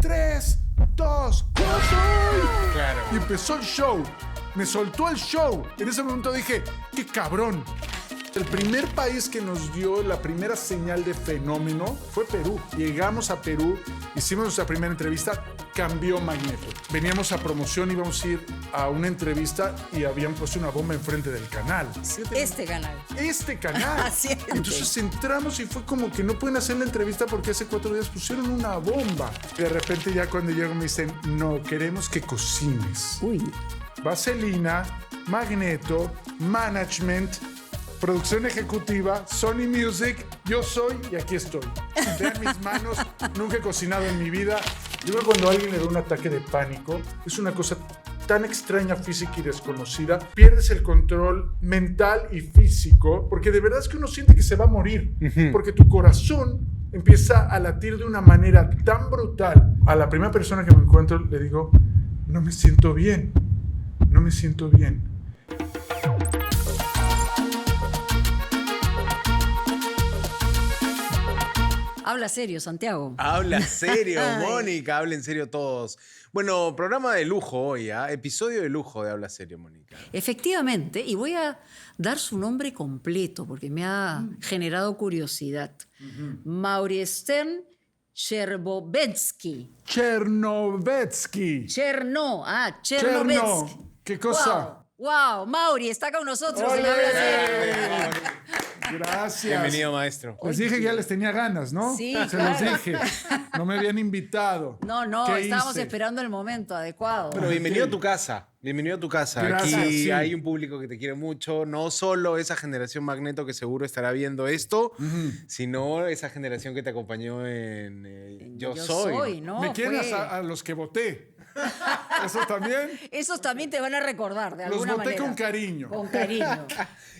3, 2, yo soy. Claro. Y empezó el show. Me soltó el show. En ese momento dije, qué cabrón. El primer país que nos dio la primera señal de fenómeno fue Perú. Llegamos a Perú, hicimos nuestra primera entrevista, cambió Magneto. Veníamos a promoción, íbamos a ir a una entrevista y habían puesto una bomba enfrente del canal. Este canal. Este canal. Así es. Entonces entramos y fue como que no pueden hacer la entrevista porque hace 4 días pusieron una bomba. Y de repente ya cuando llego me dicen, no, queremos que cocines. Uy. Vaselina, Magneto, Management, producción ejecutiva, Sony Music, yo soy y aquí estoy. Vean mis manos, nunca he cocinado en mi vida. Yo creo que cuando a alguien le da un ataque de pánico, es una cosa tan extraña, física y desconocida, pierdes el control mental y físico, porque de verdad es que uno siente que se va a morir, porque tu corazón empieza a latir de una manera tan brutal. A la primera persona que me encuentro le digo, no me siento bien, no me siento bien. Habla serio, Santiago. Habla serio, Mónica, habla en serio todos. Bueno, programa de lujo hoy, ¿eh? Episodio de lujo de Habla serio, Mónica. Efectivamente, y voy a dar su nombre completo porque me ha generado curiosidad. Mauri Stern Chernovetsky. Chernovetsky. Chernovetsky. ¿Qué cosa? Wow, Mauri está con nosotros en ¡Ole! Habla serio. Gracias. Bienvenido, maestro. Les dije que ya les tenía ganas, ¿no? Sí, Se claro. los dije. No me habían invitado. No, ¿Qué estábamos hice? esperando el momento adecuado. Bueno, bienvenido a tu casa. Bienvenido a tu casa. Gracias, Aquí sí. hay un público que te quiere mucho. No solo esa generación Magneto que seguro estará viendo esto, sino esa generación que te acompañó en Yo Soy. ¿no? Me quieren Fue- a los que voté. ¿Eso también? Esos también te van a recordar de Los alguna voté manera. con cariño. Con cariño.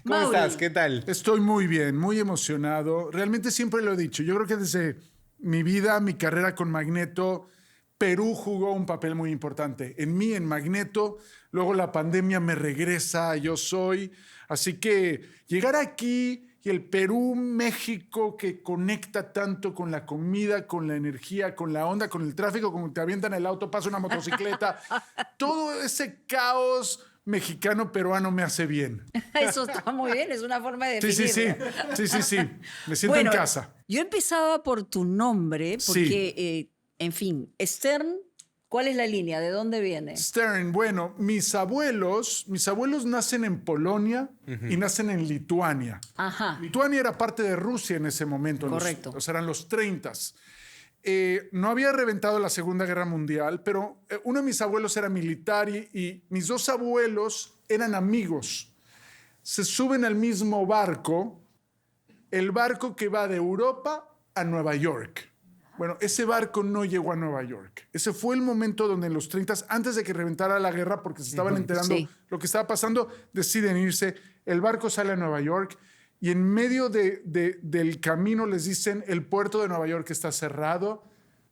¿Cómo Mauri, estás? ¿Qué tal? Estoy muy bien, muy emocionado. Realmente siempre lo he dicho. Yo creo que desde mi vida, mi carrera con Magneto, Perú jugó un papel muy importante. En mí, en Magneto, luego la pandemia me regresa a Yo Soy. Así que llegar aquí y el Perú-México que conecta tanto con la comida, con la energía, con la onda, con el tráfico, como te avientan el auto, pasa una motocicleta. Todo ese caos mexicano-peruano me hace bien. Eso está muy bien, es una forma de Sí, definirlo. sí. Me siento Bueno, en casa. yo empezaba por tu nombre, porque, en fin, Stern, ¿cuál es la línea? ¿De dónde viene? Stern, bueno, mis abuelos nacen en Polonia y nacen en Lituania. Ajá. Lituania era parte de Rusia en ese momento. Correcto. O sea, eran los 30s. No había reventado la Segunda Guerra Mundial, pero uno de mis abuelos era militar y mis dos abuelos eran amigos. Se suben al mismo barco, el barco que va de Europa a Nueva York. Bueno, ese barco no llegó a Nueva York. Ese fue el momento donde en los 30s, antes de que reventara la guerra, porque se estaban enterando Sí. lo que estaba pasando, deciden irse. El barco sale a Nueva York y en medio del camino les dicen el puerto de Nueva York está cerrado.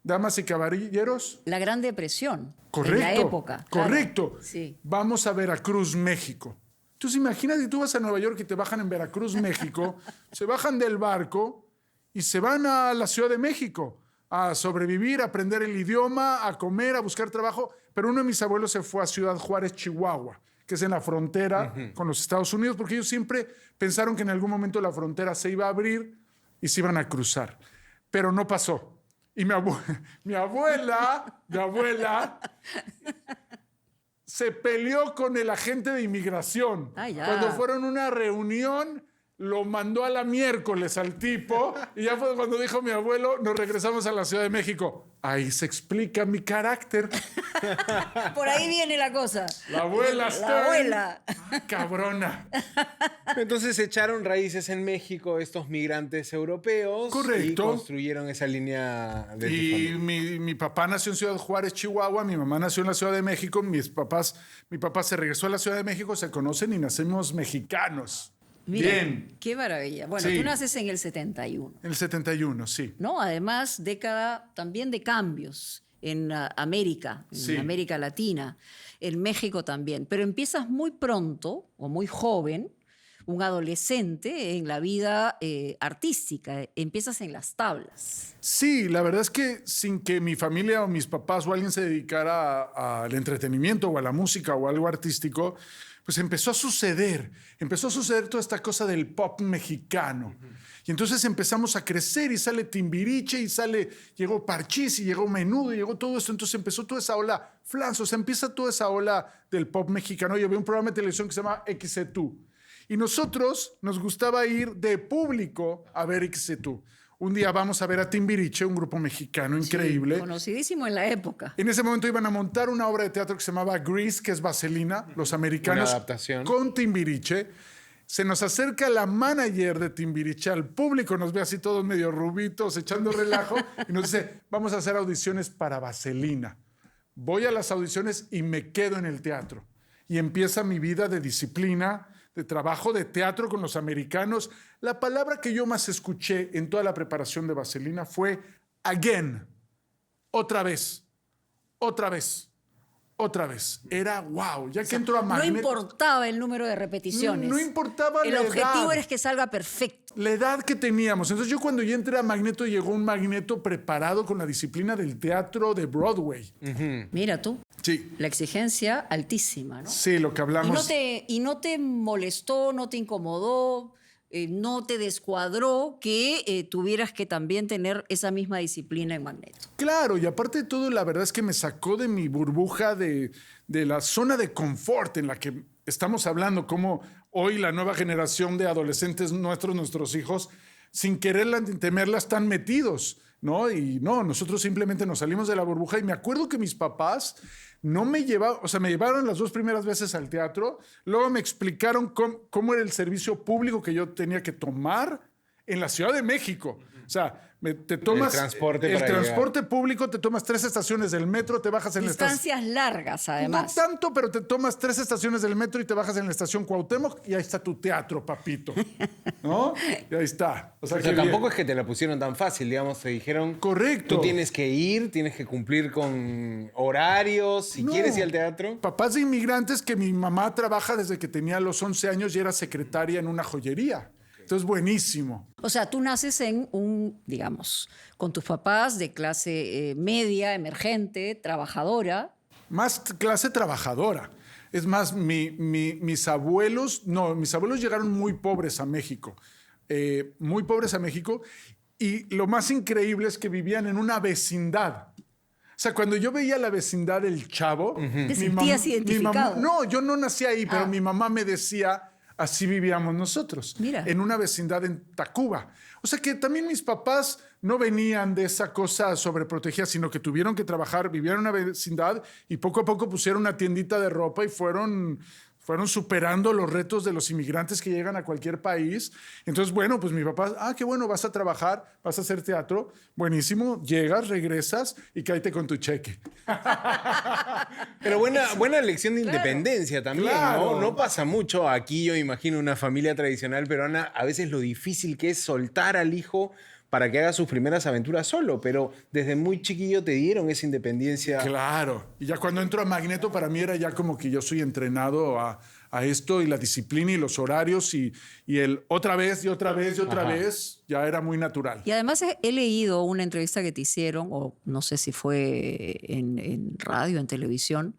Damas y caballeros, La Gran Depresión. correcto. En la época. claro. Correcto. Sí. Vamos a Veracruz, México. Entonces imagínate, tú vas a Nueva York y te bajan en Veracruz, México, se bajan del barco y se van a la Ciudad de México a sobrevivir, a aprender el idioma, a comer, a buscar trabajo. Pero uno de mis abuelos se fue a Ciudad Juárez, Chihuahua, que es en la frontera con los Estados Unidos, porque ellos siempre pensaron que en algún momento la frontera se iba a abrir y se iban a cruzar. Pero no pasó. Y mi abuela se peleó con el agente de inmigración. Ah, ya. Cuando fueron a una reunión, lo mandó a la miércoles al tipo y ya fue cuando dijo mi abuelo, nos regresamos a la Ciudad de México. Ahí se explica mi carácter. Por ahí viene la cosa. La abuela La Stern. abuela. Cabrona. Entonces echaron raíces en México estos migrantes europeos. Correcto. Y construyeron esa línea de tu Y familia. mi papá nació en Ciudad Juárez, Chihuahua. Mi mamá nació en la Ciudad de México. Mi papá se regresó a la Ciudad de México. Se conocen y nacemos mexicanos. Mira, Bien. qué maravilla. Bueno, Sí. tú naces en el 71, En el 71, sí. ¿no? Además, década también de cambios en América, en Sí. América Latina, en México también. Pero empiezas muy pronto o muy joven un adolescente en la vida artística. Empiezas en las tablas. Sí, la verdad es que sin que mi familia o mis papás o alguien se dedicara al entretenimiento o a la música o algo artístico, pues empezó a suceder toda esta cosa del pop mexicano. Y entonces empezamos a crecer y sale Timbiriche y llegó Parchís y llegó Menudo y llegó todo esto. Entonces empezó toda esa ola, o sea, empieza toda esa ola del pop mexicano. Yo vi un programa de televisión que se llama XETU. Y nosotros nos gustaba ir de público a ver XETU. Un día vamos a ver a Timbiriche, un grupo mexicano increíble. Sí, conocidísimo en la época. En ese momento iban a montar una obra de teatro que se llamaba Grease, que es Vaselina, los americanos, una adaptación con Timbiriche. Se nos acerca la manager de Timbiriche al público, nos ve así todos medio rubitos, echando relajo, y nos dice, vamos a hacer audiciones para Vaselina. Voy a las audiciones y me quedo en el teatro. Y empieza mi vida de disciplina, de trabajo, de teatro con los americanos. La palabra que yo más escuché en toda la preparación de Vaselina fue again. Otra vez. Otra vez. Otra vez. Era wow. Ya que entró a Magneto. No importaba el número de repeticiones. No importaba el la objetivo edad. era que salga perfecto. La edad que teníamos. Entonces yo cuando ya entré a Magneto llegó un Magneto preparado con la disciplina del teatro de Broadway. Mira tú. Sí. La exigencia altísima, ¿no? Sí, lo que hablamos. Y no te molestó, no te incomodó, no te descuadró que tuvieras que también tener esa misma disciplina en Magneto. Claro, y aparte de todo, la verdad es que me sacó de mi burbuja de la zona de confort en la que estamos hablando, como hoy la nueva generación de adolescentes nuestros hijos, sin quererla ni temerla, están metidos, ¿no? Y no, nosotros simplemente nos salimos de la burbuja y me acuerdo que mis papás no me llevaban, o sea, me llevaron las 2 primeras veces al teatro, luego me explicaron cómo era el servicio público que yo tenía que tomar en la Ciudad de México. O sea, te tomas el transporte público, te tomas 3 estaciones del metro, te bajas en la estación. Distancias largas, además. No tanto, pero te tomas 3 estaciones del metro y te bajas en la estación Cuauhtémoc y ahí está tu teatro, papito. ¿No? Y ahí está. O sea, tampoco es que te la pusieron tan fácil, digamos, te dijeron... Correcto. Tú tienes que ir, tienes que cumplir con horarios, si quieres ir al teatro. Papás de inmigrantes que mi mamá trabaja desde que tenía los 11 años y era secretaria en una joyería. Entonces, buenísimo. O sea, tú naces en digamos, con tus papás de clase media, emergente, trabajadora. Más clase trabajadora. Es más, mis abuelos llegaron muy pobres a México. Muy pobres a México. Y lo más increíble es que vivían en una vecindad. O sea, cuando yo veía la vecindad del Chavo... ¿Te sentías identificado? No, yo no nací ahí, pero mi mamá me decía... Así vivíamos nosotros, Mira. En una vecindad en Tacuba. O sea que también mis papás no venían de esa cosa sobreprotegida, sino que tuvieron que trabajar, vivían en una vecindad y poco a poco pusieron una tiendita de ropa y fueron superando los retos de los inmigrantes que llegan a cualquier país. Entonces, bueno, pues mi papá, qué bueno, vas a trabajar, vas a hacer teatro, buenísimo, llegas, regresas y cállate con tu cheque. Pero buena lección de independencia también, Claro. ¿no? No pasa mucho. Aquí yo imagino una familia tradicional peruana, a veces lo difícil que es soltar al hijo para que haga sus primeras aventuras solo, pero desde muy chiquillo te dieron esa independencia. Claro. Y ya cuando entro a Magneto, para mí era ya como que yo soy entrenado a esto y la disciplina y los horarios y el otra vez y otra vez y otra vez ya era muy natural. Y además he leído una entrevista que te hicieron, o no sé si fue en radio, en televisión.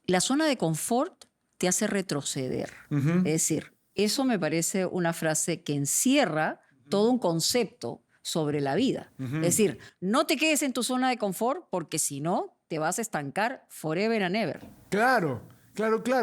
La zona de confort te hace retroceder. Es decir, eso me parece una frase que encierra todo un concepto sobre la vida. Es decir, no te quedes en tu zona de confort porque si no, te vas a estancar forever and ever. Claro.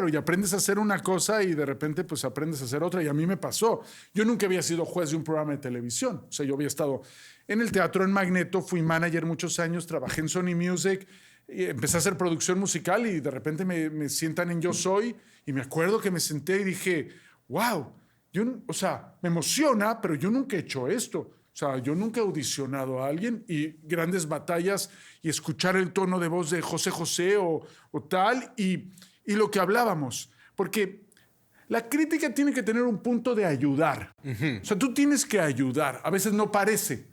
Y aprendes a hacer una cosa y de repente pues aprendes a hacer otra. Y a mí me pasó. Yo nunca había sido juez de un programa de televisión. O sea, yo había estado en el teatro en Magneto, fui manager muchos años, trabajé en Sony Music, y empecé a hacer producción musical y de repente me sientan en Yo Soy y me acuerdo que me senté y dije, wow, o sea, me emociona, pero yo nunca he hecho esto. O sea, yo nunca he audicionado a alguien y grandes batallas y escuchar el tono de voz de José José o tal y lo que hablábamos. Porque la crítica tiene que tener un punto de ayudar. O sea, tú tienes que ayudar. A veces no parece.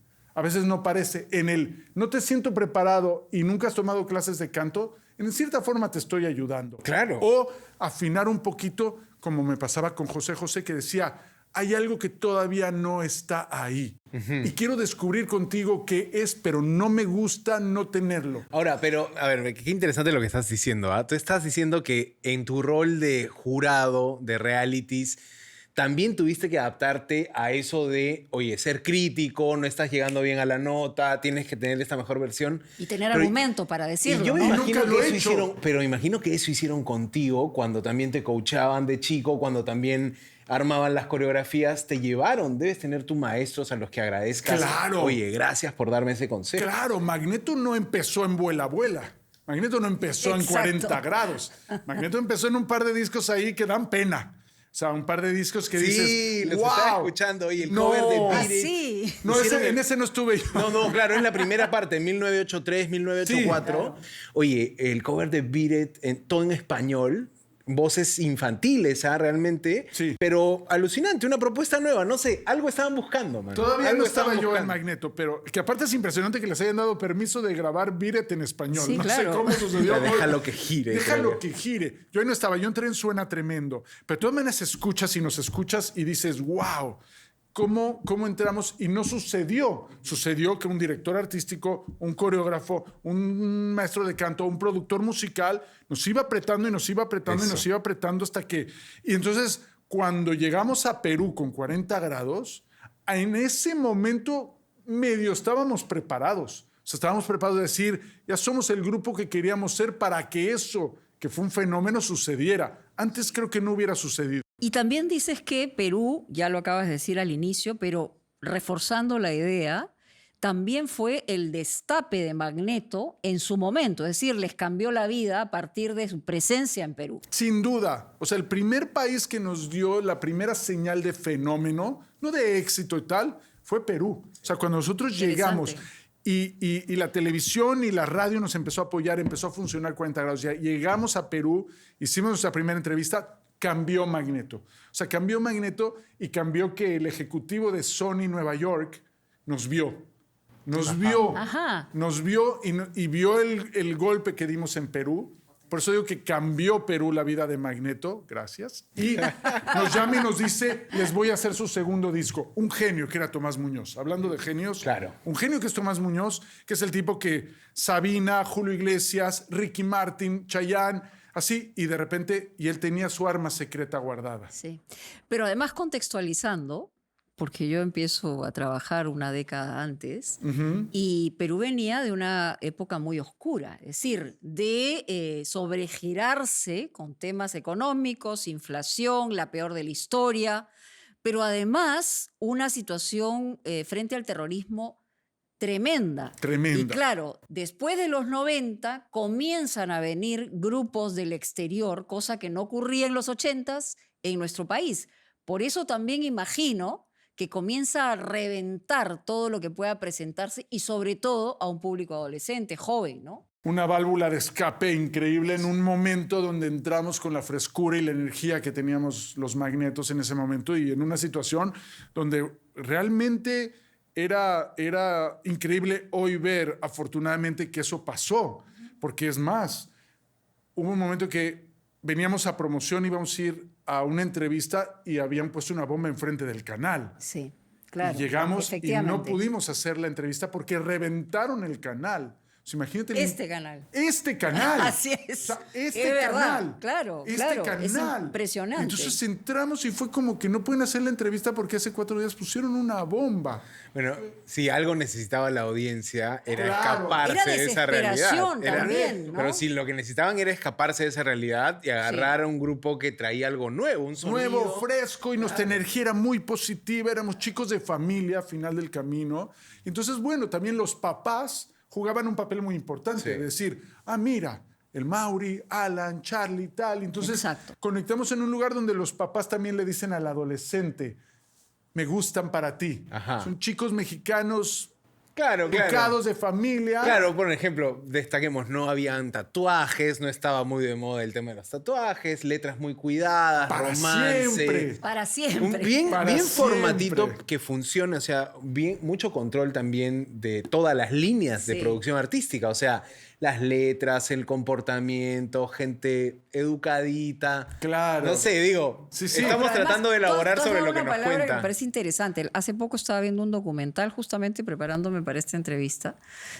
No te siento preparado y nunca has tomado clases de canto, en cierta forma te estoy ayudando. Claro. O afinar un poquito como me pasaba con José José, que decía, hay algo que todavía no está ahí. Y quiero descubrir contigo qué es, pero no me gusta no tenerlo. Ahora, pero, a ver, qué interesante lo que estás diciendo. ¿Ah? Tú estás diciendo que en tu rol de jurado de realities también tuviste que adaptarte a eso de, oye, ser crítico, no estás llegando bien a la nota, tienes que tener esta mejor versión. Y tener argumento para decirlo. Y yo me ¿no? imagino Nunca lo que he eso hecho. hicieron, pero imagino que eso hicieron contigo cuando también te coachaban de chico, cuando también armaban las coreografías, te llevaron. Debes tener tus maestros a los que agradezcas. Claro. Oye, gracias por darme ese consejo. Claro, Magneto no empezó en Vuela Vuela. Magneto no empezó en Exacto. 40 grados. Magneto empezó en un par de discos ahí que dan pena. O sea, un par de discos que Sí, dices, los wow. estaba escuchando. Oye, el No. cover de Ah, Beat It. sí. No, Hicieron en ese no estuve yo. No, claro, es la primera parte, 1983, 1984. Sí, claro. Oye, el cover de Beat It, todo en español, voces infantiles, ¿ah? Realmente. Sí. Pero alucinante, una propuesta nueva. No sé, algo estaban buscando, man. Todavía Algo no estaba estaban yo en buscando. Magneto, pero que aparte es impresionante que les hayan dado permiso de grabar Beat It en español. Sí, no claro. sé cómo sucedió. Ya, déjalo que gire, Déjalo creo. que gire. Yo ahí no estaba, yo entré en Suena Tremendo. Pero de todas maneras escuchas y nos escuchas y dices, wow, ¿cómo entramos? Y no sucedió. Sucedió que un director artístico, un coreógrafo, un maestro de canto, un productor musical nos iba apretando y nos iba apretando y Eso. nos iba apretando hasta que... Y entonces, cuando llegamos a Perú con 40 grados, en ese momento medio estábamos preparados. O sea, estábamos preparados de decir, ya somos el grupo que queríamos ser para que eso, que fue un fenómeno, sucediera. Antes creo que no hubiera sucedido. Y también dices que Perú, ya lo acabas de decir al inicio, pero reforzando la idea, también fue el destape de Magneto en su momento, es decir, les cambió la vida a partir de su presencia en Perú. Sin duda. O sea, el primer país que nos dio la primera señal de fenómeno, no de éxito y tal, fue Perú. O sea, cuando nosotros Interesante. llegamos y la televisión y la radio nos empezó a apoyar, empezó a funcionar 40 grados. Ya llegamos a Perú, hicimos nuestra primera entrevista, cambió Magneto. O sea, cambió Magneto y cambió que el ejecutivo de Sony Nueva York nos vio. Nos vio. Ajá. Nos vio y vio el golpe que dimos en Perú. Por eso digo que cambió Perú la vida de Magneto, gracias. Y nos llama y nos dice, les voy a hacer su segundo disco. Un genio, que era Tomás Muñoz. Hablando de genios, Claro. un genio que es Tomás Muñoz, que es el tipo que Sabina, Julio Iglesias, Ricky Martin, Chayanne, así, y de repente, y él tenía su arma secreta guardada. Sí. Pero además contextualizando, porque yo empiezo a trabajar una década antes, y Perú venía de una época muy oscura, es decir, de sobregirarse con temas económicos, inflación, la peor de la historia, pero además una situación frente al terrorismo tremenda. Tremenda. Y claro, después de los 90 comienzan a venir grupos del exterior, cosa que no ocurría en los 80s en nuestro país. Por eso también imagino que comienza a reventar todo lo que pueda presentarse y sobre todo a un público adolescente, joven, ¿no? Una válvula de escape increíble en un momento donde entramos con la frescura y la energía que teníamos los Magnetos en ese momento y en una situación donde realmente era increíble hoy ver, afortunadamente, que eso pasó. Porque es más, hubo un momento que veníamos a promoción, íbamos a ir a una entrevista y habían puesto una bomba enfrente del canal. Sí, claro. Y llegamos y no efectivamente. pudimos hacer la entrevista porque reventaron el canal. O sea, imagínate. Este canal. Este canal. Así es. O sea, este Es verdad, canal. claro, Este claro, canal. es impresionante. Entonces entramos y fue como que no pueden hacer la entrevista porque hace 4 días pusieron una bomba. Bueno, si algo necesitaba la audiencia era Claro. escaparse Era de esa realidad. desesperación también, ¿no? Pero si lo que necesitaban era escaparse de esa realidad y agarrar a un grupo que traía algo nuevo, un sonido. Nuevo, fresco y nuestra energía era muy positiva. Éramos chicos de familia, final del camino. Entonces, bueno, también los papás jugaban un papel muy importante. Sí. De decir, mira, el Mauri, Alan, Charlie, tal. Entonces, Exacto. conectamos en un lugar donde los papás también le dicen al adolescente, me gustan para ti. Ajá. Son chicos mexicanos Claro, claro. educados de familia. Claro, por ejemplo, destaquemos, no habían tatuajes, no estaba muy de moda el tema de los tatuajes, letras muy cuidadas, Para romance. siempre. Para Un siempre. bien, Para bien siempre. formatito que funcione, o sea, bien, mucho control también de todas las líneas de Sí. producción artística, o sea, las letras, el comportamiento, gente educadita. Claro. No sé, digo, Sí, sí. estamos Pero tratando de además, elaborar tú has sobre dado lo que una nos palabra cuenta. me parece interesante. Hace poco estaba viendo un documental, justamente preparándome para esta entrevista,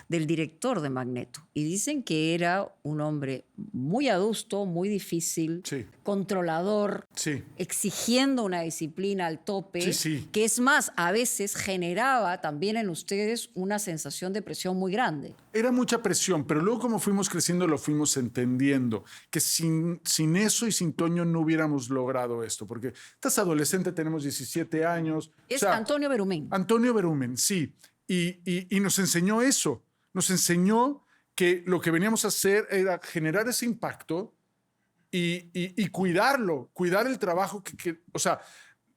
del director de Magneto. Y dicen que era un hombre muy adusto, muy difícil, Sí. controlador, Sí. exigiendo una disciplina al tope, Sí, sí. que es más, a veces generaba también en ustedes una sensación de presión muy grande. Era mucha presión, pero luego como fuimos creciendo lo fuimos entendiendo, que sin eso y sin Toño no hubiéramos logrado esto, porque estás adolescente, tenemos 17 años. Es o sea, Antonio Berumen. Antonio Berumen, sí, y nos enseñó eso, nos enseñó que lo que veníamos a hacer era generar ese impacto y cuidarlo, cuidar el trabajo o sea,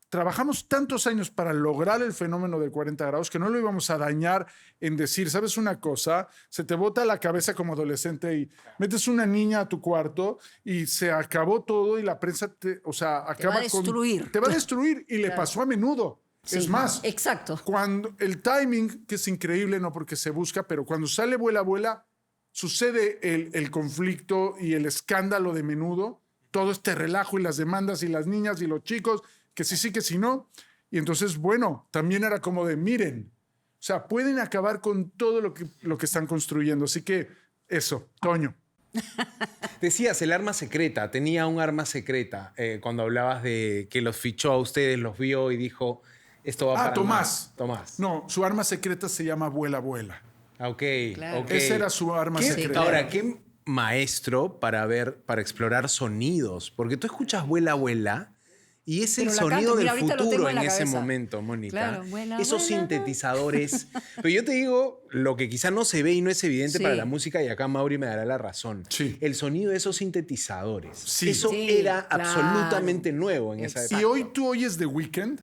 trabajamos tantos años para lograr el fenómeno del 40 grados que no lo íbamos a dañar en decir, ¿sabes una cosa? Se te bota la cabeza como adolescente y metes una niña a tu cuarto y se acabó todo y la prensa, o sea, acaba va a destruir. te va a destruir y le pasó a menudo. Es Sí, más, exacto. cuando el timing, que es increíble, no porque se busca, pero cuando sale Vuela, Vuela, sucede el conflicto y el escándalo de Menudo, todo este relajo y las demandas y las niñas y los chicos, que sí, que sí no. Y entonces, bueno, también era como de, miren, o sea, pueden acabar con todo lo que están construyendo. Así que eso, Toño. Decías, el arma secreta, tenía un arma secreta cuando hablabas de que los fichó a ustedes, los vio y dijo, esto va para Tomás. más. Tomás. No, su arma secreta se llama Vuela, Vuela. Ok, Claro. ok. Esa era su arma ¿Qué- secreta. Ahora, ¿qué maestro para explorar sonidos? Porque tú escuchas Vuela, Vuela y es el Pero la sonido canto, del mira, ahorita lo futuro tengo en en la ese cabeza. momento, Mónica. Claro, vuela, Esos vuela, sintetizadores. Pero yo te digo lo que quizá no se ve y no es evidente Sí. para la música, y acá Mauri me dará la razón. Sí. El sonido de esos sintetizadores. Sí. Eso Sí, era claro. absolutamente nuevo en esa Y época. hoy tú oyes The Weeknd.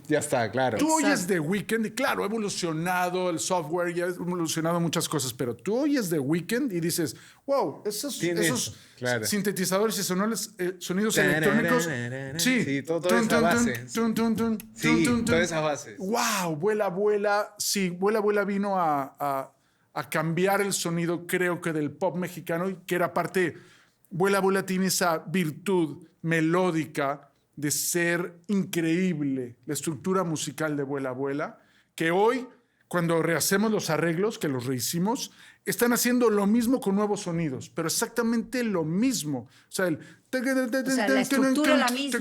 Ya está, claro. Tú oyes Exacto. The Weeknd y claro, ha evolucionado el software, ya ha evolucionado muchas cosas, pero tú oyes The Weeknd y dices, wow, esos Tiene eso, claro. sintetizadores y sonidos electrónicos. Sí, Sí, toda esa base. Sí, todas esas bases. Wow, Vuela, Vuela. Sí, Vuela, Vuela vino a cambiar el sonido, creo que del pop mexicano, y que era parte. Vuela, Vuela tiene esa virtud melódica de ser increíble, la estructura musical de Vuela, Vuela, que hoy, cuando rehacemos los arreglos, que los rehicimos, están haciendo lo mismo con nuevos sonidos, pero exactamente lo mismo. O sea, la estructura es la misma,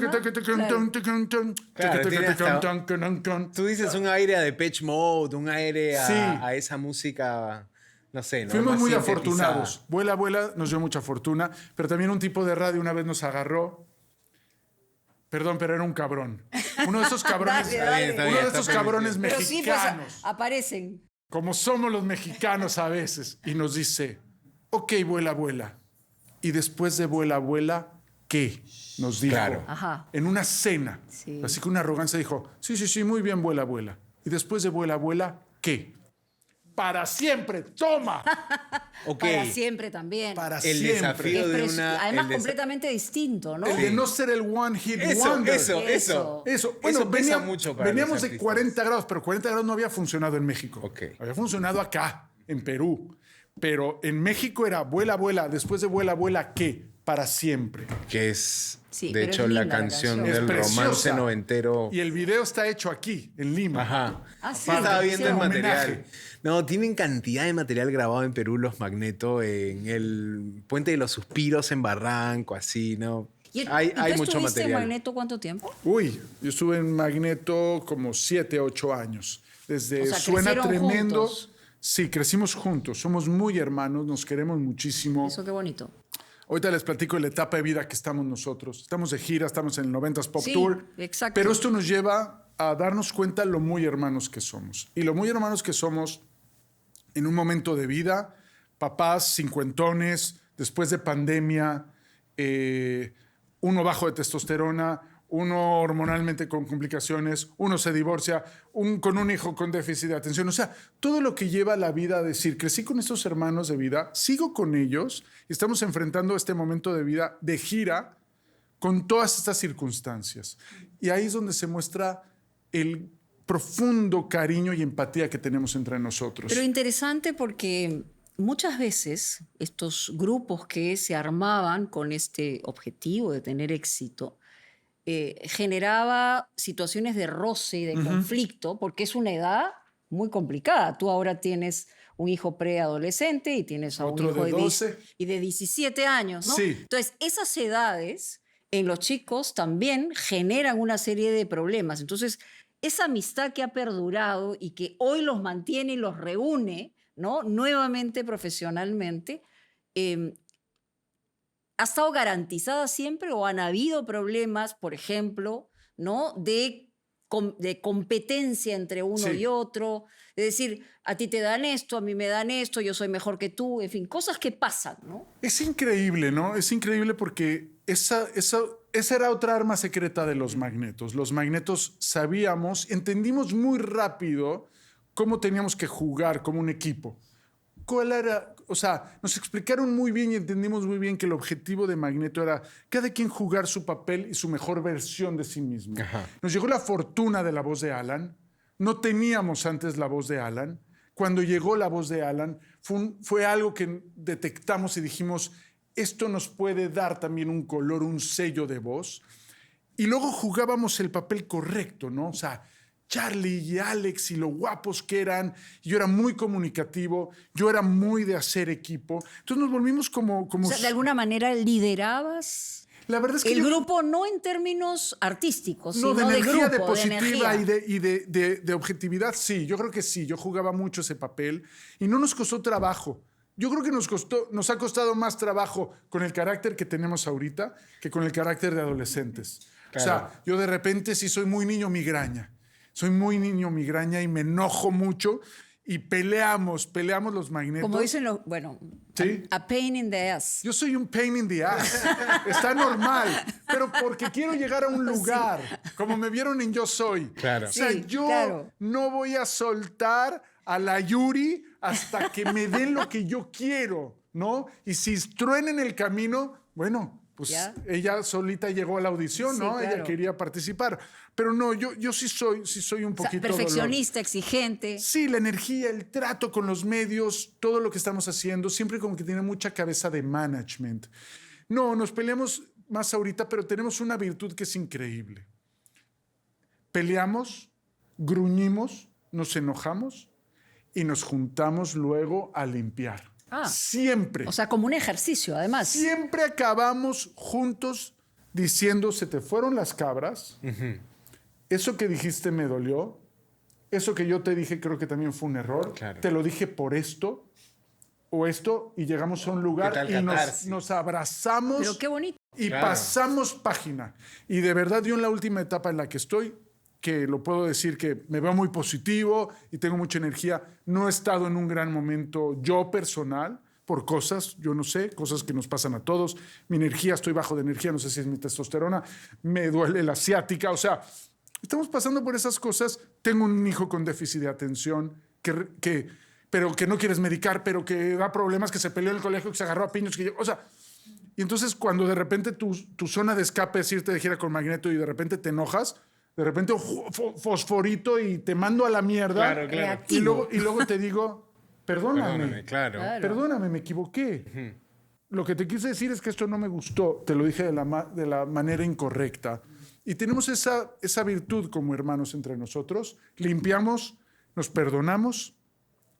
Claro, tiene hasta- Tú dices un aire a Depeche Mode, un aire Sí. a esa música, no sé, ¿no? Fuimos Más muy sintetizada. afortunados. Vuela, Vuela nos dio mucha fortuna, pero también un tipo de radio una vez nos agarró. Perdón, pero era un cabrón. Uno de esos cabrones, Dale, dale. Está uno bien, de está esos permitido. cabrones Pero sí, pues, mexicanos, aparecen. como somos los mexicanos a veces, y nos dice, ok, Vuela, Vuela. Y después de Vuela, Vuela, ¿qué? Nos dijo. Claro. Ajá. En una cena. Sí. Así que una arrogancia dijo, sí, muy bien, Vuela, Vuela. Y después de Vuela, Vuela, ¿qué? Para siempre, toma. Ok. Para siempre también. Para El siempre. desafío Es de preci- una... Además, el desa- completamente distinto, ¿no? El de no ser el one hit Eso, wonder. eso. Eso, bueno, Eso pesa mucho para veníamos los de artistas. 40 grados, pero 40 grados no había funcionado en México. Ok. Había funcionado acá, en Perú. Pero en México era Vuela, Vuela, después de Vuela, Vuela, ¿qué? Para siempre. Que es, Sí, de pero hecho, es la linda la canción canción. Es del romance preciosa. noventero. Y el video está hecho aquí, en Lima. Ajá. Ah, sí, Estaba le viendo el hicieron material. homenaje. No, tienen cantidad de material grabado en Perú los Magneto, en el Puente de los Suspiros en Barranco, así, ¿no? ¿Y Hay tú mucho estuviste en material. Magneto cuánto tiempo? Uy, yo estuve en Magneto como 7, 8 años. Desde O sea, Suena crecieron Tremendo. juntos. Sí, crecimos juntos. Somos muy hermanos, nos queremos muchísimo. Eso qué bonito. Ahorita les platico de la etapa de vida que estamos nosotros. Estamos de gira, estamos en el 90s Pop Sí, Tour. exacto. Pero esto nos lleva a darnos cuenta lo muy hermanos que somos. Y lo muy hermanos que somos en un momento de vida, papás cincuentones, después de pandemia, uno bajo de testosterona, uno hormonalmente con complicaciones, uno se divorcia, con un hijo con déficit de atención. O sea, todo lo que lleva la vida a decir, crecí con estos hermanos de vida, sigo con ellos y estamos enfrentando este momento de vida de gira con todas estas circunstancias. Y ahí es donde se muestra el profundo cariño y empatía que tenemos entre nosotros. Pero interesante porque muchas veces estos grupos que se armaban con este objetivo de tener éxito generaba situaciones de roce y de conflicto, porque es una edad muy complicada. Tú ahora tienes un hijo preadolescente y tienes a Otro un hijo de 12 y de 17 años, ¿no? Sí. Entonces, esas edades en los chicos también generan una serie de problemas. Entonces, esa amistad que ha perdurado y que hoy los mantiene y los reúne, ¿no? Nuevamente profesionalmente, ¿ha estado garantizada siempre o han habido problemas, por ejemplo, ¿no? de competencia entre uno y otro? Es decir, a ti te dan esto, a mí me dan esto, yo soy mejor que tú, en fin, cosas que pasan, ¿no? Es increíble, ¿no? Es increíble porque esa era otra arma secreta de los magnetos. Los magnetos entendimos muy rápido cómo teníamos que jugar como un equipo. ¿Cuál era? O sea, nos explicaron muy bien y entendimos muy bien que el objetivo de Magneto era cada quien jugar su papel y su mejor versión de sí mismo. Ajá. Nos llegó la fortuna de la voz de Alan. No teníamos antes la voz de Alan. Cuando llegó la voz de Alan, fue algo que detectamos y dijimos, esto nos puede dar también un color, un sello de voz. Y luego jugábamos el papel correcto, ¿no? O sea, Charlie y Alex y lo guapos que eran. Yo era muy comunicativo, yo era muy de hacer equipo. Entonces nos volvimos como... O sea, de alguna manera liderabas la verdad es que el grupo, no en términos artísticos, no, sino de energía, de grupo, de positiva energía. y de objetividad, sí. Yo creo que sí. Yo jugaba mucho ese papel y no nos costó trabajo. Yo creo que nos ha costado más trabajo con el carácter que tenemos ahorita que con el carácter de adolescentes. Claro. O sea, yo de repente sí soy muy niño migraña. Soy muy niño migraña y me enojo mucho y peleamos los magnetos. Como dicen los, bueno, ¿sí? A pain in the ass. Yo soy un pain in the ass. Está normal, pero porque quiero llegar a un lugar, sí. Como me vieron en Yo Soy. Claro. O sea, sí, yo claro. No voy a soltar a la Yuri hasta que me den lo que yo quiero, ¿no? Y si truena en el camino, bueno, pues ¿ya? Ella solita llegó a la audición, sí, ¿no? Claro. Ella quería participar. Pero no, yo sí soy un poquito... O sea, perfeccionista, dolor. Exigente. Sí, la energía, el trato con los medios, todo lo que estamos haciendo, siempre como que tiene mucha cabeza de management. No, nos peleamos más ahorita, pero tenemos una virtud que es increíble. Peleamos, gruñimos, nos enojamos y nos juntamos luego a limpiar. Siempre. O sea, como un ejercicio, además. Siempre acabamos juntos diciendo, se te fueron las cabras, eso que dijiste me dolió, eso que yo te dije creo que también fue un error, claro. Te lo dije por esto o esto, y llegamos a un lugar y nos abrazamos. Pero qué bonito. Y claro. Pasamos página. Y de verdad yo en la última etapa en la que estoy, que lo puedo decir que me veo muy positivo y tengo mucha energía. No he estado en un gran momento yo personal por cosas, yo no sé, cosas que nos pasan a todos. Mi energía, estoy bajo de energía, no sé si es mi testosterona, me duele la ciática, o sea, estamos pasando por esas cosas. Tengo un hijo con déficit de atención pero que no quieres medicar, pero que da problemas, que se peleó en el colegio, que se agarró a piños, o sea... Y entonces cuando de repente tu zona de escape es irte de gira con Magneto y de repente te enojas, de repente fosforito y te mando a la mierda. Claro, claro. Y luego te digo, perdóname. Claro. Perdóname, me equivoqué. Lo que te quise decir es que esto no me gustó. Te lo dije de la manera incorrecta. Y tenemos esa virtud como hermanos entre nosotros. Limpiamos, nos perdonamos,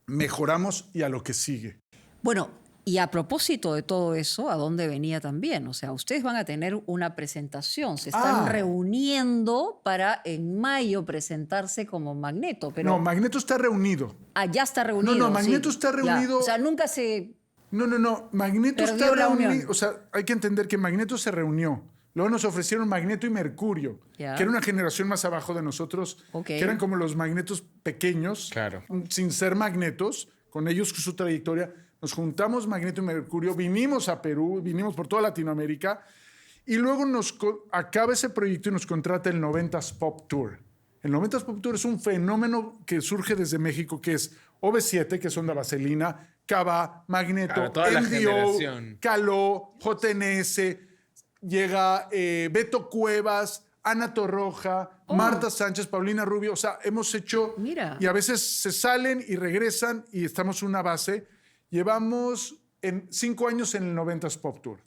mejoramos y a lo que sigue. Bueno, y a propósito de todo eso, ¿a dónde venía también? O sea, ustedes van a tener una presentación, se están reuniendo para en mayo presentarse como Magneto. Pero... No, Magneto está reunido. Ya está reunido. No, Magneto está reunido. Ya. O sea, nunca se... No, Magneto está reunido. O sea, hay que entender que Magneto se reunió. Luego nos ofrecieron Magneto y Mercurio, que era una generación más abajo de nosotros, que eran como los magnetos pequeños, claro. Sin ser magnetos, con ellos su trayectoria. Nos juntamos Magneto y Mercurio, vinimos a Perú, vinimos por toda Latinoamérica Y luego acaba ese proyecto y nos contrata el 90s Pop Tour. El 90s Pop Tour es un fenómeno que surge desde México, que es OV7, que es Onda Vaselina, Cava, Magneto, Claro, toda la MDO, generación. Caló, JNS, llega Beto Cuevas, Ana Torroja, Marta Sánchez, Paulina Rubio. O sea, hemos hecho... Mira. Y a veces se salen y regresan y estamos en una base. Llevamos 5 años en el 90s Pop Tour.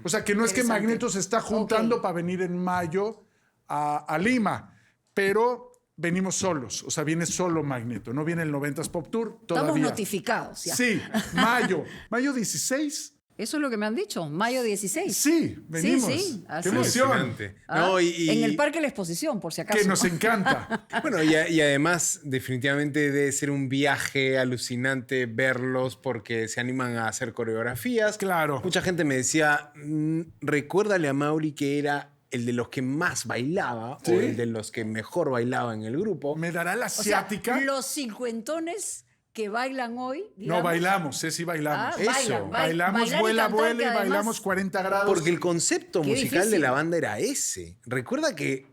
O sea, que no es que Interesante. Magneto se está juntando Ok. para venir en mayo a Lima, pero venimos solos. O sea, viene solo Magneto, no viene el 90s Pop Tour todavía. Estamos notificados ya. Sí, mayo 16. Eso es lo que me han dicho, mayo 16. Sí, venimos. Sí, así ¡Qué es. emoción! Impresionante. Ah, No, y- En el Parque de la Exposición, por si acaso. Que nos encanta. Bueno, y además definitivamente debe ser un viaje alucinante verlos porque se animan a hacer coreografías. Claro. Mucha gente me decía, recuérdale a Mauri que era el de los que más bailaba ¿Sí? o el de los que mejor bailaba en el grupo. Me dará la O sea, asiática. los cincuentones que bailan hoy. No digamos, bailamos, sí bailamos. Ah, Eso. bailan, Bailamos bailar y vuela, cantar, vuela que y además- bailamos 40 grados. Porque el concepto Qué musical de difícil. la banda era ese. Recuerda que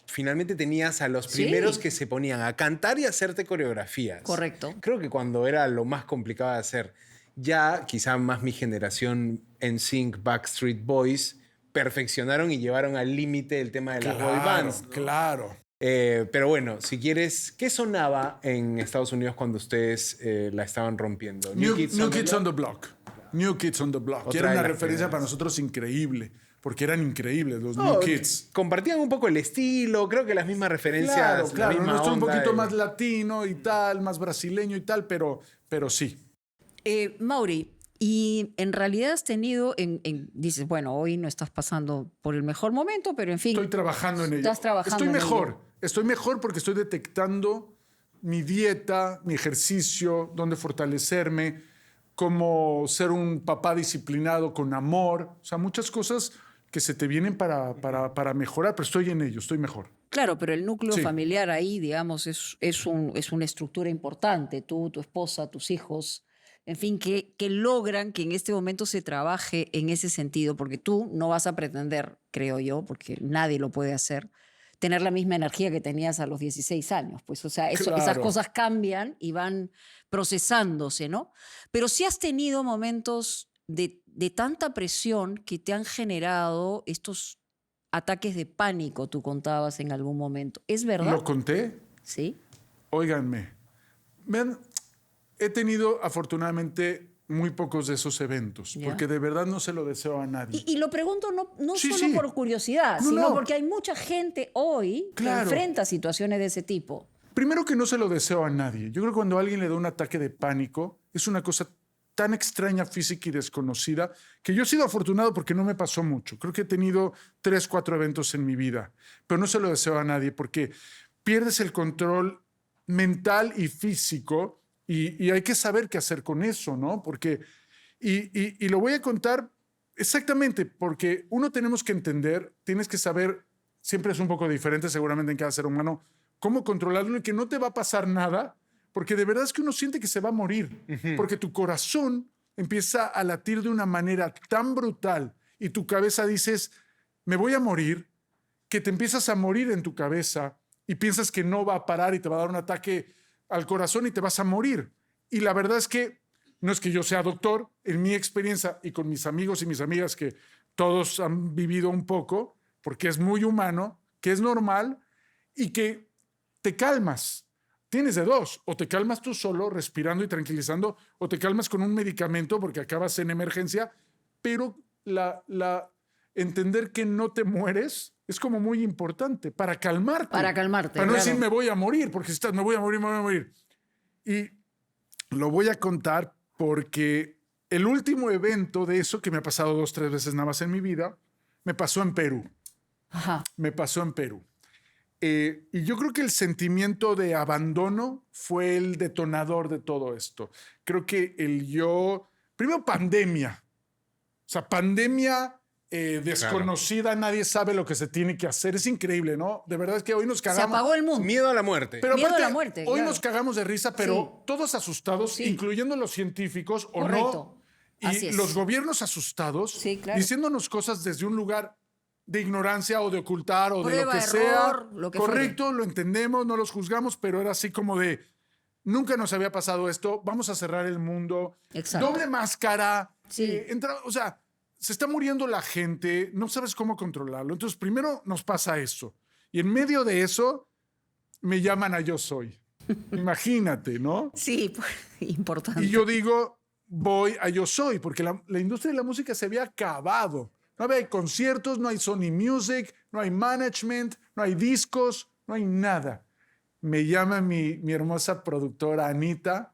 finalmente tenías a los Sí. primeros que se ponían a cantar y a hacerte coreografías. Correcto. Creo que cuando era lo más complicado de hacer, ya quizá más mi generación NSYNC, Backstreet Boys, perfeccionaron y llevaron al límite el tema de las boy bands. ¿no? Claro. Pero bueno, si quieres, ¿qué sonaba en Estados Unidos cuando ustedes la estaban rompiendo? New Kids on Block? the Block. New Kids on the Block. Que Otra era de una las referencia primeras. para nosotros increíble. Porque eran increíbles los No, New Kids. compartían un poco el estilo, creo que las mismas referencias. Claro, la claro. misma Nuestro un onda poquito de- más latino y tal, más brasileño y tal, pero sí. Mauri, y en realidad has tenido, dices, bueno, hoy no estás pasando por el mejor momento, pero en fin. Estoy trabajando en ello. Estás trabajando Estoy en mejor. ello. Estoy mejor porque estoy detectando mi dieta, mi ejercicio, dónde fortalecerme, cómo ser un papá disciplinado con amor. O sea, muchas cosas que se te vienen para mejorar, pero estoy en ello, estoy mejor. Claro, pero el núcleo Sí. familiar ahí, digamos, es una estructura importante. Tú, tu esposa, tus hijos, en fin, que logran que en este momento se trabaje en ese sentido, porque tú no vas a pretender, creo yo, porque nadie lo puede hacer, tener la misma energía que tenías a los 16 años. Pues, o sea, esas Claro. cosas cambian y van procesándose, ¿no? Pero sí has tenido momentos de tanta presión que te han generado estos ataques de pánico, tú contabas en algún momento. ¿Es verdad? ¿Lo conté? Sí. Óiganme. He tenido afortunadamente muy pocos de esos eventos, Ya. porque de verdad no se lo deseo a nadie. Y lo pregunto no Sí, solo sí. por curiosidad, No, sino no. porque hay mucha gente hoy Claro. que enfrenta situaciones de ese tipo. Primero que no se lo deseo a nadie. Yo creo que cuando a alguien le da un ataque de pánico, es una cosa tan extraña, física y desconocida, que yo he sido afortunado porque no me pasó mucho. Creo que he tenido 3, 4 eventos en mi vida, pero no se lo deseo a nadie porque pierdes el control mental y físico y hay que saber qué hacer con eso, ¿no? Porque, y lo voy a contar exactamente, porque uno tenemos que entender, tienes que saber, siempre es un poco diferente seguramente en cada ser humano, cómo controlarlo y que no te va a pasar nada, porque de verdad es que uno siente que se va a morir, porque tu corazón empieza a latir de una manera tan brutal y tu cabeza dices, me voy a morir, que te empiezas a morir en tu cabeza y piensas que no va a parar y te va a dar un ataque al corazón y te vas a morir. Y la verdad es que no es que yo sea doctor, en mi experiencia y con mis amigos y mis amigas que todos han vivido un poco, porque es muy humano, que es normal y que te calmas. Tienes de dos, o te calmas tú solo respirando y tranquilizando, o te calmas con un medicamento porque acabas en emergencia, pero entender que no te mueres es como muy importante para calmarte. Para calmarte, Para no claro. decir me voy a morir, porque si estás, me voy a morir, me voy a morir. Y lo voy a contar porque el último evento de eso, que me ha pasado 2, 3 veces nada más en mi vida, me pasó en Perú. Ajá. Me pasó en Perú. Y yo creo que el sentimiento de abandono fue el detonador de todo esto. Creo que primero pandemia. O sea, pandemia desconocida, nadie sabe lo que se tiene que hacer. Es increíble, ¿no? De verdad es que hoy nos Se cagamos. apagó el mundo. Miedo a la muerte. Pero Miedo a aparte, la muerte, hoy claro. nos cagamos de risa, pero Sí. todos asustados, Sí. incluyendo los científicos, ¿o Correcto. no? Así Y es. los gobiernos asustados, Sí, claro. diciéndonos cosas desde un lugar de ignorancia o de ocultar o Prueba, de lo que error, sea. lo que Correcto, lo entendemos, no los juzgamos, pero era así como de, nunca nos había pasado esto, vamos a cerrar el mundo. Exacto. Doble máscara. Sí. O sea, se está muriendo la gente, no sabes cómo controlarlo. Entonces, primero nos pasa eso. Y en medio de eso, me llaman a Yo Soy. Imagínate, ¿no? Sí, importante. Y yo digo, voy a Yo Soy, porque la industria de la música se había acabado. No había conciertos, no hay Sony Music, no hay management, no hay discos, no hay nada. Me llama mi hermosa productora Anita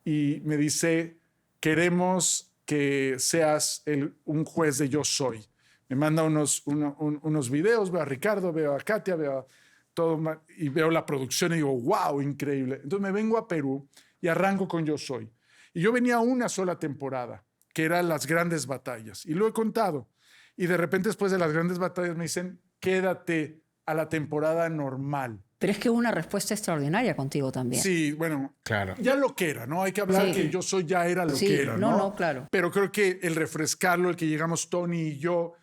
y me dice, queremos que seas un juez de Yo Soy. Me manda unos videos, veo a Ricardo, veo a Katia, veo a todo, y veo la producción y digo, wow, increíble. Entonces me vengo a Perú y arranco con Yo Soy. Y yo venía una sola temporada, que eran las grandes batallas. Y lo he contado. Y de repente después de las grandes batallas me dicen, quédate a la temporada normal. Pero es que hubo una respuesta extraordinaria contigo también. Sí, bueno, Claro. ya lo que era, ¿no? Hay que hablar Sí. que Yo Soy ya era lo Sí, que era, no, ¿no? no, claro. Pero creo que el refrescarlo, el que llegamos Tony y yo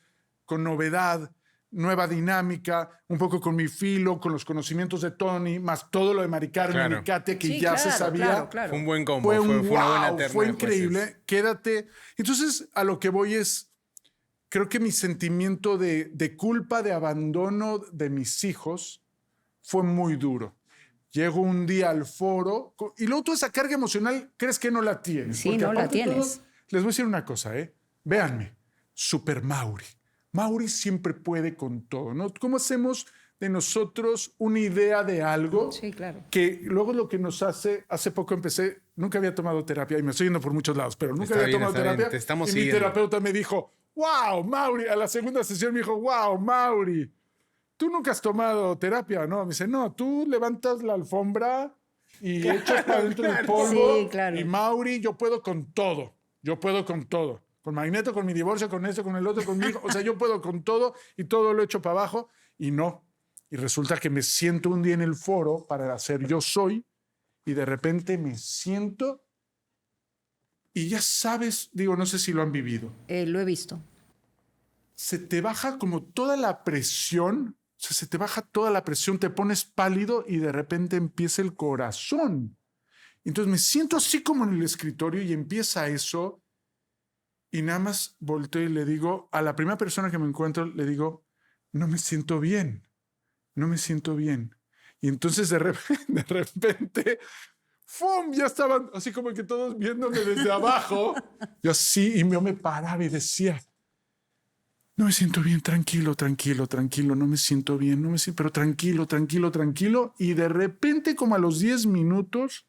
con novedad, nueva dinámica, un poco con mi filo, con los conocimientos de Tony, más todo lo de Mari Carmen Claro. y Katia que Sí, ya claro, se sabía. claro, claro. Fue un buen combo, Fue fue, un fue una buena wow, terna fue de jueces. increíble. Quédate. Entonces, a lo que voy es, creo que mi sentimiento de culpa, de abandono de mis hijos fue muy duro. Llego un día al foro y luego toda esa carga emocional, ¿crees que no la tienes? Sí, Porque no la aparte de tienes. todo, les voy a decir una cosa, ¿eh? Véanme, Super Mauri. Mauri siempre puede con todo, ¿no? ¿Cómo hacemos de nosotros una idea de algo? Sí, claro. Que luego lo que nos hace poco empecé, nunca había tomado terapia y me estoy yendo por muchos lados, pero nunca Está había bien, tomado está bien, terapia. te estamos y mi siguiendo. terapeuta me dijo, wow, Mauri, a la segunda sesión me dijo, wow, Mauri, tú nunca has tomado terapia, ¿no? Me dice, no, tú levantas la alfombra y echas para adentro el polvo. Sí, claro. Y Mauri, yo puedo con todo, yo puedo con todo. Con Magneto, con mi divorcio, con esto, con el otro, con mi hijo. O sea, yo puedo con todo y todo lo echo para abajo y no. Y resulta que me siento un día en el foro para hacer Yo Soy y de repente me siento y ya sabes, digo, no sé si lo han vivido, Lo he visto. se te baja como toda la presión, o sea, se te baja toda la presión, te pones pálido y de repente empieza el corazón. Entonces me siento así como en el escritorio y empieza eso y nada más volteo y le digo, a la primera persona que me encuentro, le digo, no me siento bien. No me siento bien. Y entonces de repente, ¡fum! Ya estaban así como que todos viéndome desde abajo. Yo así, y yo me paraba y decía, no me siento bien, tranquilo, tranquilo, tranquilo, no me siento bien, no me siento, pero tranquilo, tranquilo, tranquilo. Y de repente, como a los 10 minutos,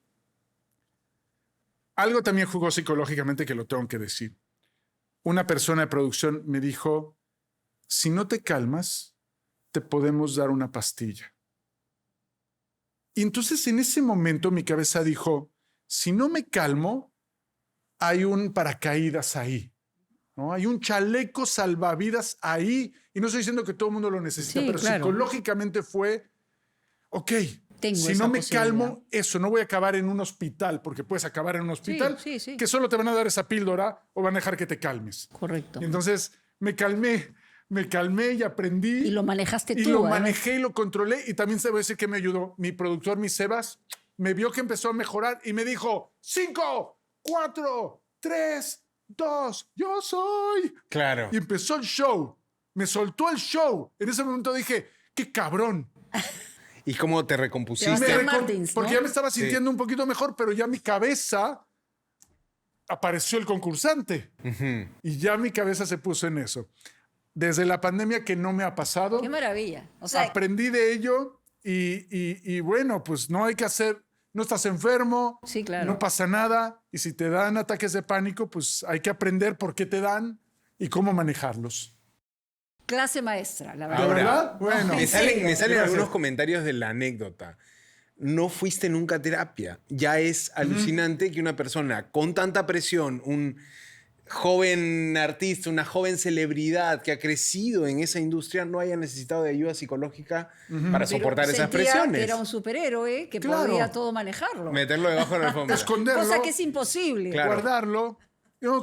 algo también jugó psicológicamente que lo tengo que decir. Una persona de producción me dijo, si no te calmas, te podemos dar una pastilla. Y entonces en ese momento mi cabeza dijo, si no me calmo, hay un paracaídas ahí, ¿no? Hay un chaleco salvavidas ahí. Y no estoy diciendo que todo el mundo lo necesita, Sí, pero claro. psicológicamente fue, ok, Tengo si esa no me posibilidad. calmo, eso, no voy a acabar en un hospital, porque puedes acabar en un hospital sí. que solo te van a dar esa píldora o van a dejar que te calmes. Correcto. Y entonces me calmé y aprendí. Y lo manejaste Y tú, lo además. manejé y lo controlé. Y también se voy a decir que me ayudó. Mi productor, mi Sebas, me vio que empezó a mejorar y me dijo, 5, 4, 3, 2, yo soy. Claro. Y empezó el show. Me soltó el show. En ese momento dije, qué cabrón. ¿Y cómo te Te recompusiste? vas a- Me Martins, porque ¿no? ya me estaba sintiendo un poquito mejor, pero ya mi cabeza apareció el concursante. Y ya mi cabeza se puso en eso. Desde la pandemia que no me ha pasado, Qué maravilla. O sea, aprendí de ello y bueno, pues no hay que hacer, no estás enfermo, Sí, claro. no pasa nada. Y si te dan ataques de pánico, pues hay que aprender por qué te dan y cómo manejarlos. clase maestra, la verdad. ¿De verdad? Bueno. Me salen Gracias. algunos comentarios de la anécdota. No fuiste nunca a terapia. Ya es alucinante que una persona con tanta presión, un joven artista, una joven celebridad que ha crecido en esa industria, no haya necesitado de ayuda psicológica para Pero soportar esas sentía presiones. que era un superhéroe que Claro. podía todo manejarlo. Meterlo debajo de la alfombra. Esconderlo, Cosa que es imposible. Claro. guardarlo.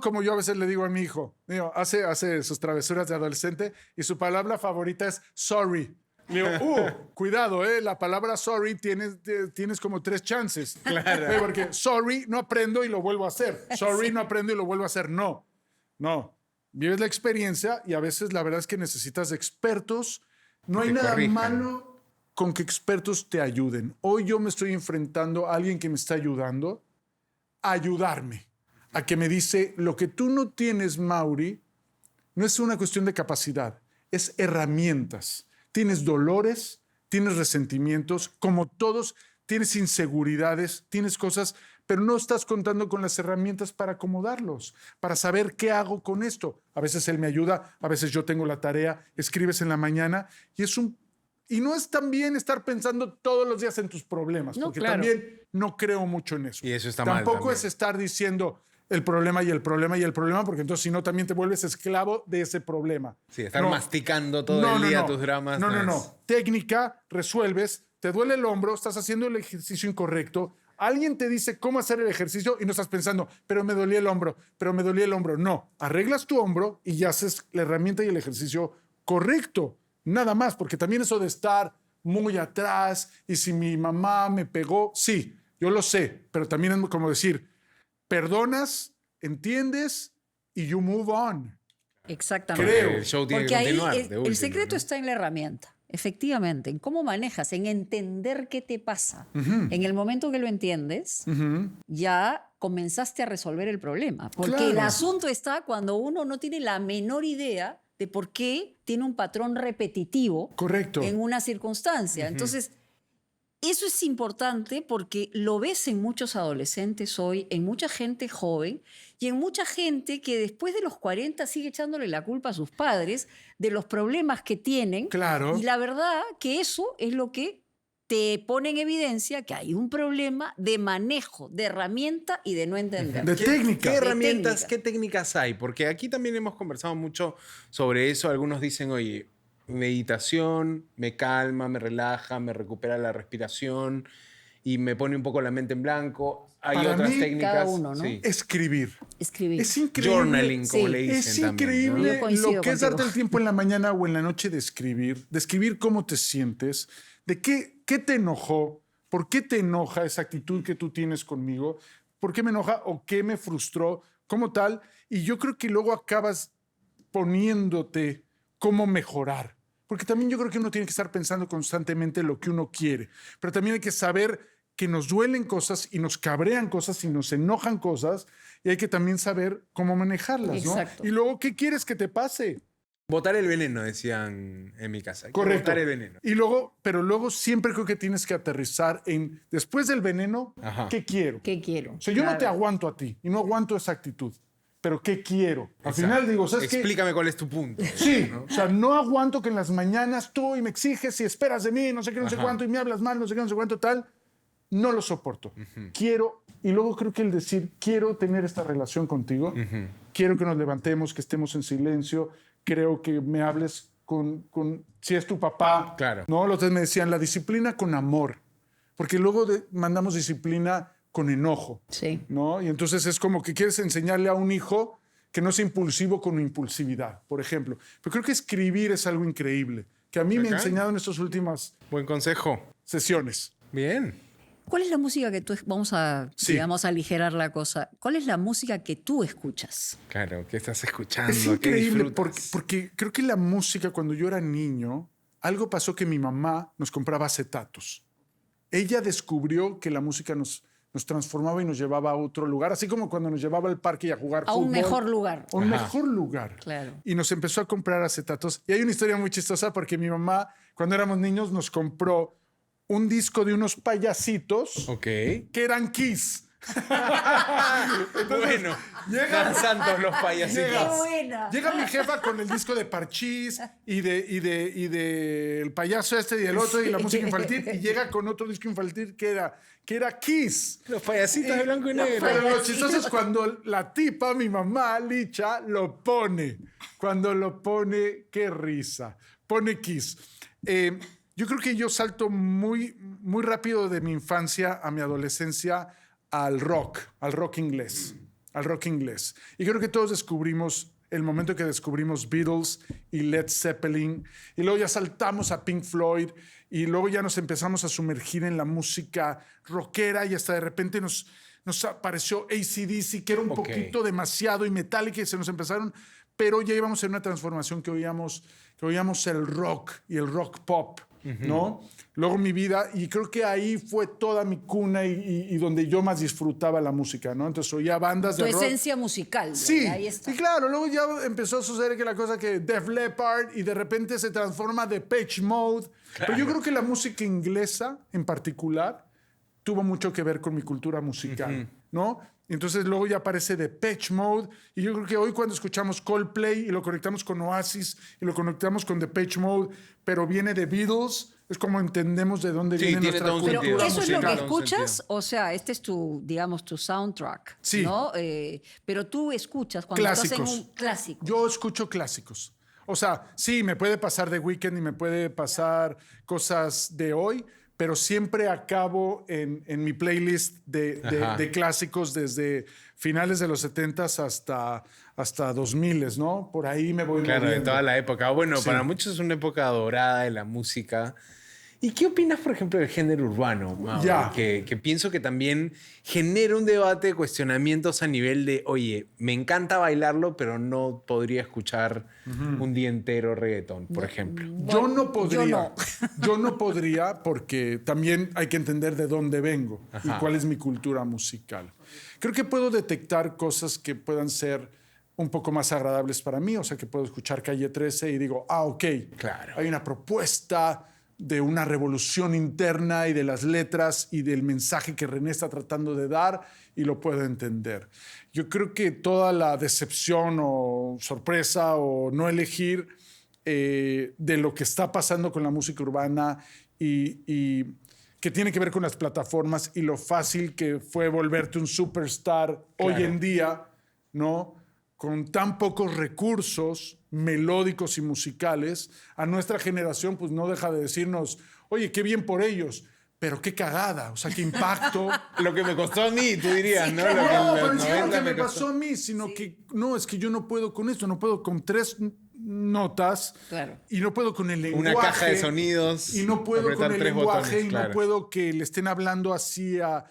Como yo a veces le digo a mi hijo, digo, hace sus travesuras de adolescente y su palabra favorita es sorry. Le digo, cuidado, la palabra sorry tienes como 3 chances. Claro. Porque sorry, no aprendo y lo vuelvo a hacer. Sorry, no aprendo y lo vuelvo a hacer. No. Vives la experiencia y a veces la verdad es que necesitas de expertos. No hay nada malo con que expertos te ayuden. Hoy yo me estoy enfrentando a alguien que me está ayudando a ayudarme. A que me dice, lo que tú no tienes, Mauri, no es una cuestión de capacidad, es herramientas. Tienes dolores, tienes resentimientos, como todos, tienes inseguridades, tienes cosas, pero no estás contando con las herramientas para acomodarlos, para saber qué hago con esto. A veces él me ayuda, a veces yo tengo la tarea, escribes en la mañana y no es tan bien estar pensando todos los días en tus problemas, porque también no creo mucho en eso. Y eso está mal. Tampoco es estar diciendo el problema y el problema y el problema, porque entonces si no también te vuelves esclavo de ese problema. Sí, estar masticando todo el día tus dramas. No. Técnica, resuelves, te duele el hombro, estás haciendo el ejercicio incorrecto, alguien te dice cómo hacer el ejercicio y no estás pensando, pero me dolía el hombro. No, arreglas tu hombro y ya haces la herramienta y el ejercicio correcto. Nada más, porque también eso de estar muy atrás y si mi mamá me pegó, sí, yo lo sé, pero también es como decir, perdonas, entiendes y you move on. Exactamente. Creo. El show tiene Porque que ahí continuar. el secreto está en la herramienta, efectivamente, en cómo manejas, en entender qué te pasa. En el momento que lo entiendes, ya comenzaste a resolver el problema. Porque el asunto está cuando uno no tiene la menor idea de por qué tiene un patrón repetitivo en una circunstancia. Entonces, eso es importante porque lo ves en muchos adolescentes hoy, en mucha gente joven y en mucha gente que después de los 40 sigue echándole la culpa a sus padres de los problemas que tienen. Claro. Y la verdad que eso es lo que te pone en evidencia que hay un problema de manejo, de herramienta y de no entender. De técnica. ¿Qué herramientas, técnica. qué técnicas hay? Porque aquí también hemos conversado mucho sobre eso. Algunos dicen, oye, meditación me calma, me relaja, me recupera la respiración y me pone un poco la mente en blanco. Hay Para otras mí, técnicas. cada uno, ¿no? Sí. Escribir. Escribir. Es increíble. Journaling, como Sí. le dicen Es también, increíble ¿no? Yo coincido lo que es contigo. darte el tiempo en la mañana o en la noche de escribir cómo te sientes, de qué te enojó, por qué te enoja esa actitud que tú tienes conmigo, por qué me enoja o qué me frustró, como tal. Y yo creo que luego acabas poniéndote cómo mejorar. Porque también yo creo que uno tiene que estar pensando constantemente lo que uno quiere, pero también hay que saber que nos duelen cosas y nos cabrean cosas y nos enojan cosas y hay que también saber cómo manejarlas, ¿no? Exacto. Y luego, ¿qué quieres que te pase? Botar el veneno, decían en mi casa. Hay que Correcto. botar el veneno. Y luego, pero luego siempre creo que tienes que aterrizar en, después del veneno, Ajá. ¿qué quiero? ¿Qué quiero? O sea, yo no Claro. te aguanto a ti y no aguanto esa actitud, pero ¿qué quiero? Al Exacto. final digo, ¿sabes qué? Explícame cuál es tu punto. Sí, ¿no? o sea, no aguanto que en las mañanas tú y me exiges y esperas de mí, no sé qué, no sé Ajá. cuánto, y me hablas mal, no sé qué, no sé cuánto, tal. No lo soporto. Quiero, y luego creo que el decir, quiero tener esta relación contigo, quiero que nos levantemos, que estemos en silencio, creo que me hables con si es tu papá. Claro. ¿No? Los otros me decían, la disciplina con amor, porque luego mandamos disciplina con enojo. Sí. ¿No? Y entonces es como que quieres enseñarle a un hijo que no sea impulsivo con impulsividad, por ejemplo. Pero creo que escribir es algo increíble, que a mí me ha Bacán. enseñado en estas últimas Buen consejo. sesiones. Bien. ¿Cuál es la música que tú, vamos a, Sí. digamos, a aligerar la cosa? ¿Cuál es la música que tú escuchas? Claro, ¿qué estás escuchando? Es ¿Qué increíble disfrutas? porque creo que la música, cuando yo era niño, algo pasó que mi mamá nos compraba acetatos. Ella descubrió que la música nos transformaba y nos llevaba a otro lugar, así como cuando nos llevaba al parque y a jugar A fútbol. un mejor lugar. A un Ajá. mejor lugar. Claro. Y nos empezó a comprar acetatos. Y hay una historia muy chistosa porque mi mamá, cuando éramos niños, nos compró un disco de unos payasitos Ok. que eran Kiss. Bueno, llega- tan santos los payasitos. Llega- ¡Qué buena! Llega mi jefa con el disco de Parchís y de el payaso este y el otro y la música infantil y llega con otro disco infantil que era Kiss. Los payasitos de blanco y negro. Pero lo chistoso es cuando la tipa, mi mamá, Licha, lo pone. Cuando lo pone, qué risa. Pone Kiss. Yo creo que yo salto muy, muy rápido de mi infancia a mi adolescencia al rock inglés. al rock inglés. Y creo que todos descubrimos el momento que descubrimos Beatles y Led Zeppelin, y luego ya saltamos a Pink Floyd, y luego ya nos empezamos a sumergir en la música rockera, y hasta de repente nos apareció AC/DC, que era un poquito demasiado, y Metallica, y se nos empezaron, pero ya íbamos en una transformación que oíamos el rock y el rock pop, ¿no? Luego mi vida, y creo que ahí fue toda mi cuna y donde yo más disfrutaba la música, ¿no? Entonces oía bandas de rock. Tu esencia musical. Sí, ahí está. y claro, luego ya empezó a suceder que la cosa que Def Leppard y de repente se transforma de Depeche Mode. Claro. Pero yo creo que la música inglesa en particular tuvo mucho que ver con mi cultura musical, ¿no? Entonces luego ya aparece Depeche Mode, y yo creo que hoy cuando escuchamos Coldplay y lo conectamos con Oasis y lo conectamos con Depeche Mode, pero viene de Beatles, es como entendemos de dónde viene nuestra cultura. Pero eso es lo que musical, escuchas, o sea, este es tu, digamos, tu soundtrack, sí. ¿no? Pero tú escuchas cuando clásicos. estás en un clásico. Yo escucho clásicos. O sea, sí, me puede pasar The Weeknd y me puede pasar cosas de hoy, pero siempre acabo en mi playlist de clásicos desde finales de los 70s hasta 2000, ¿no? Por ahí me voy Claro, moviendo. de toda la época. Bueno, Sí. para muchos es una época dorada de la música. ¿Y qué opinas, por ejemplo, del género urbano, Mauro? Ya. Que pienso que también genera un debate, cuestionamientos a nivel de, oye, me encanta bailarlo, pero no podría escuchar un día entero reggaetón, por ejemplo. Yo no podría. yo no. Yo no podría porque también hay que entender de dónde vengo y cuál es mi cultura musical. Creo que puedo detectar cosas que puedan ser un poco más agradables para mí, o sea, que puedo escuchar Calle 13 y digo, ok, Claro. hay una propuesta de una revolución interna y de las letras y del mensaje que René está tratando de dar, y lo puedo entender. Yo creo que toda la decepción o sorpresa o no elegir de lo que está pasando con la música urbana y que tiene que ver con las plataformas y lo fácil que fue volverte un superstar hoy en día, ¿no? Con tan pocos recursos melódicos y musicales, a nuestra generación pues no deja de decirnos, oye, qué bien por ellos, pero qué cagada, o sea, qué impacto. Lo que me costó a mí, tú dirías, ¿no? claro. Lo que en No, los pero ni siquiera lo 90 que me costó. pasó a mí, sino que no, es que yo no puedo con esto, no puedo con 3 notas Claro. y no puedo con el lenguaje. Una caja de sonidos. Y no puedo apretar con el 3 lenguaje botones, y claro. no puedo que le estén hablando así a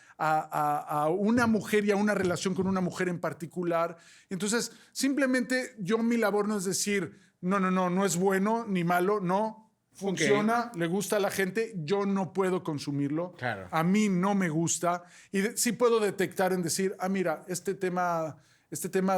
una mujer y a una relación con una mujer en particular. Entonces, simplemente mi labor no es decir, no es bueno ni malo, no. Funciona, le gusta a la gente, yo no puedo consumirlo. Claro. A mí no me gusta. Y sí puedo detectar en decir, mira, este tema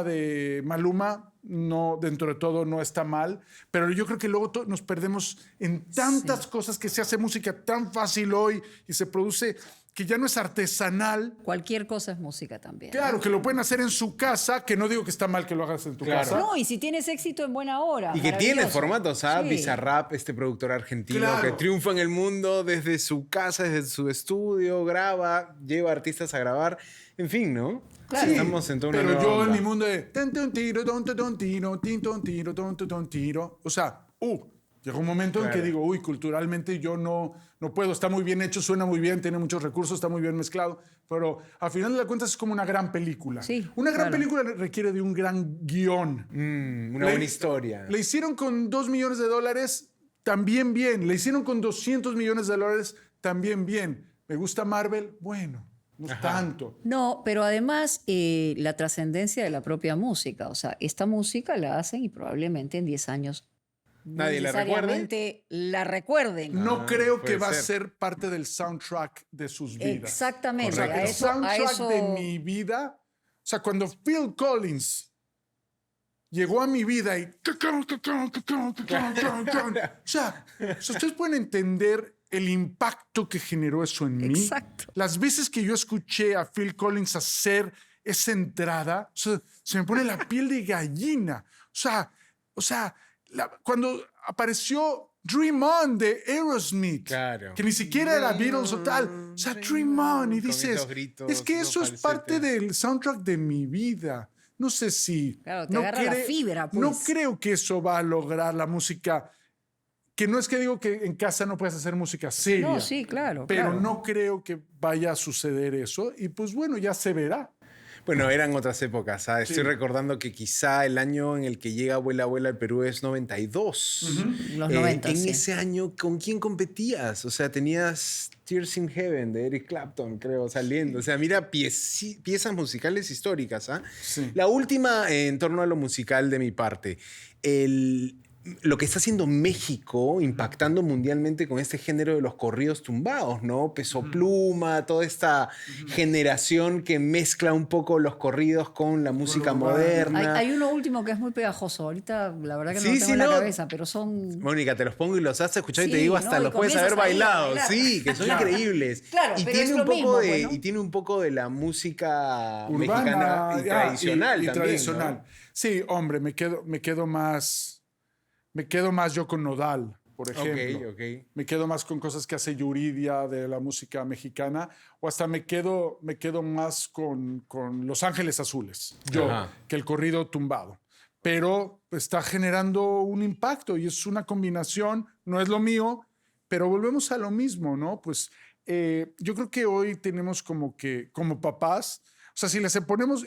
de Maluma, no, dentro de todo no está mal, pero yo creo que luego nos perdemos en tantas cosas, que se hace música tan fácil hoy y se produce que ya no es artesanal. Cualquier cosa es música también. Claro, que lo pueden hacer en su casa, que no digo que está mal que lo hagas en tu Claro. casa. No, y si tienes éxito en buena hora. Y que tiene maravilloso. formatos, ¿sabes? Sí. Bizarrap, este productor argentino Claro. que triunfa en el mundo desde su casa, desde su estudio, graba, lleva artistas a grabar. En fin, ¿no? Claro. Estamos en toda una Pero nueva yo en onda. mi mundo de tonto un tiro, tonto un tiro, tinto un tiro, tonto un tiro. O sea, llegó un momento en que digo, culturalmente yo no puedo. Está muy bien hecho, suena muy bien, tiene muchos recursos, está muy bien mezclado. Pero al final de cuentas es como una gran película. Sí, Una gran claro. película requiere de un gran guión. Una buena historia. Le hicieron con $2 millones, también bien. Le hicieron con $200 millones, también bien. ¿Me gusta Marvel? Bueno, no es tanto. No, pero además la trascendencia de la propia música. O sea, esta música la hacen y probablemente en 10 años Nadie la recuerde. necesariamente la recuerden. No creo que puede va a ser. ser parte del soundtrack de sus vidas. Exactamente. O sea, que A el eso, a soundtrack eso- de mi vida, o sea, cuando Phil Collins llegó a mi vida y... O sea, ustedes pueden entender el impacto que generó eso en mí. Exacto. Las veces que yo escuché a Phil Collins hacer esa entrada, o sea, se me pone la piel de gallina. O sea, cuando apareció Dream On de Aerosmith, Claro. que ni siquiera era Beatles o tal, o sea, Dream On, y Con dices, esos gritos, es que esos eso es parte falsetes. del soundtrack de mi vida. No sé si... Claro, te agarra la fibra, pues. No creo que eso va a lograr la música, que no es que digo que en casa no puedes hacer música seria. No, sí, claro. Pero claro. no creo que vaya a suceder eso, y pues bueno, ya se verá. Bueno, eran otras épocas. ¿Sabes? Sí. Estoy recordando que quizá el año en el que llega Abuela Abuela al Perú es 92. Los 90, En sí. ese año, ¿con quién competías? O sea, tenías Tears in Heaven de Eric Clapton, creo, saliendo. O sea, mira, piezas musicales históricas. ¿Ah? Sí. La última, en torno a lo musical de mi parte. Lo que está haciendo México, impactando mundialmente con este género de los corridos tumbados, ¿no? Peso Pluma, toda esta generación que mezcla un poco los corridos con la música urbano. moderna. Hay uno último que es muy pegajoso. Ahorita la verdad que no Sí, lo tengo sí, en la no. cabeza, pero son... Mónica, te los pongo y los has escuchado y te Sí, digo hasta ¿no? Y los puedes haber comienzas ahí a bailado. bailar. Sí, que son Claro. increíbles. Claro, y pero tiene es un lo poco mismo, de pues, ¿no? y tiene un poco de la música Urbana mexicana y tradicional y también. tradicional. ¿no? Sí, hombre, me quedo más yo con Nodal, por ejemplo. Ok. Me quedo más con cosas que hace Yuridia de la música mexicana, o hasta me quedo más con Los Ángeles Azules, Ajá. que el corrido tumbado. Pero está generando un impacto y es una combinación, no es lo mío, pero volvemos a lo mismo, ¿no? Pues yo creo que hoy tenemos como papás, o sea, si les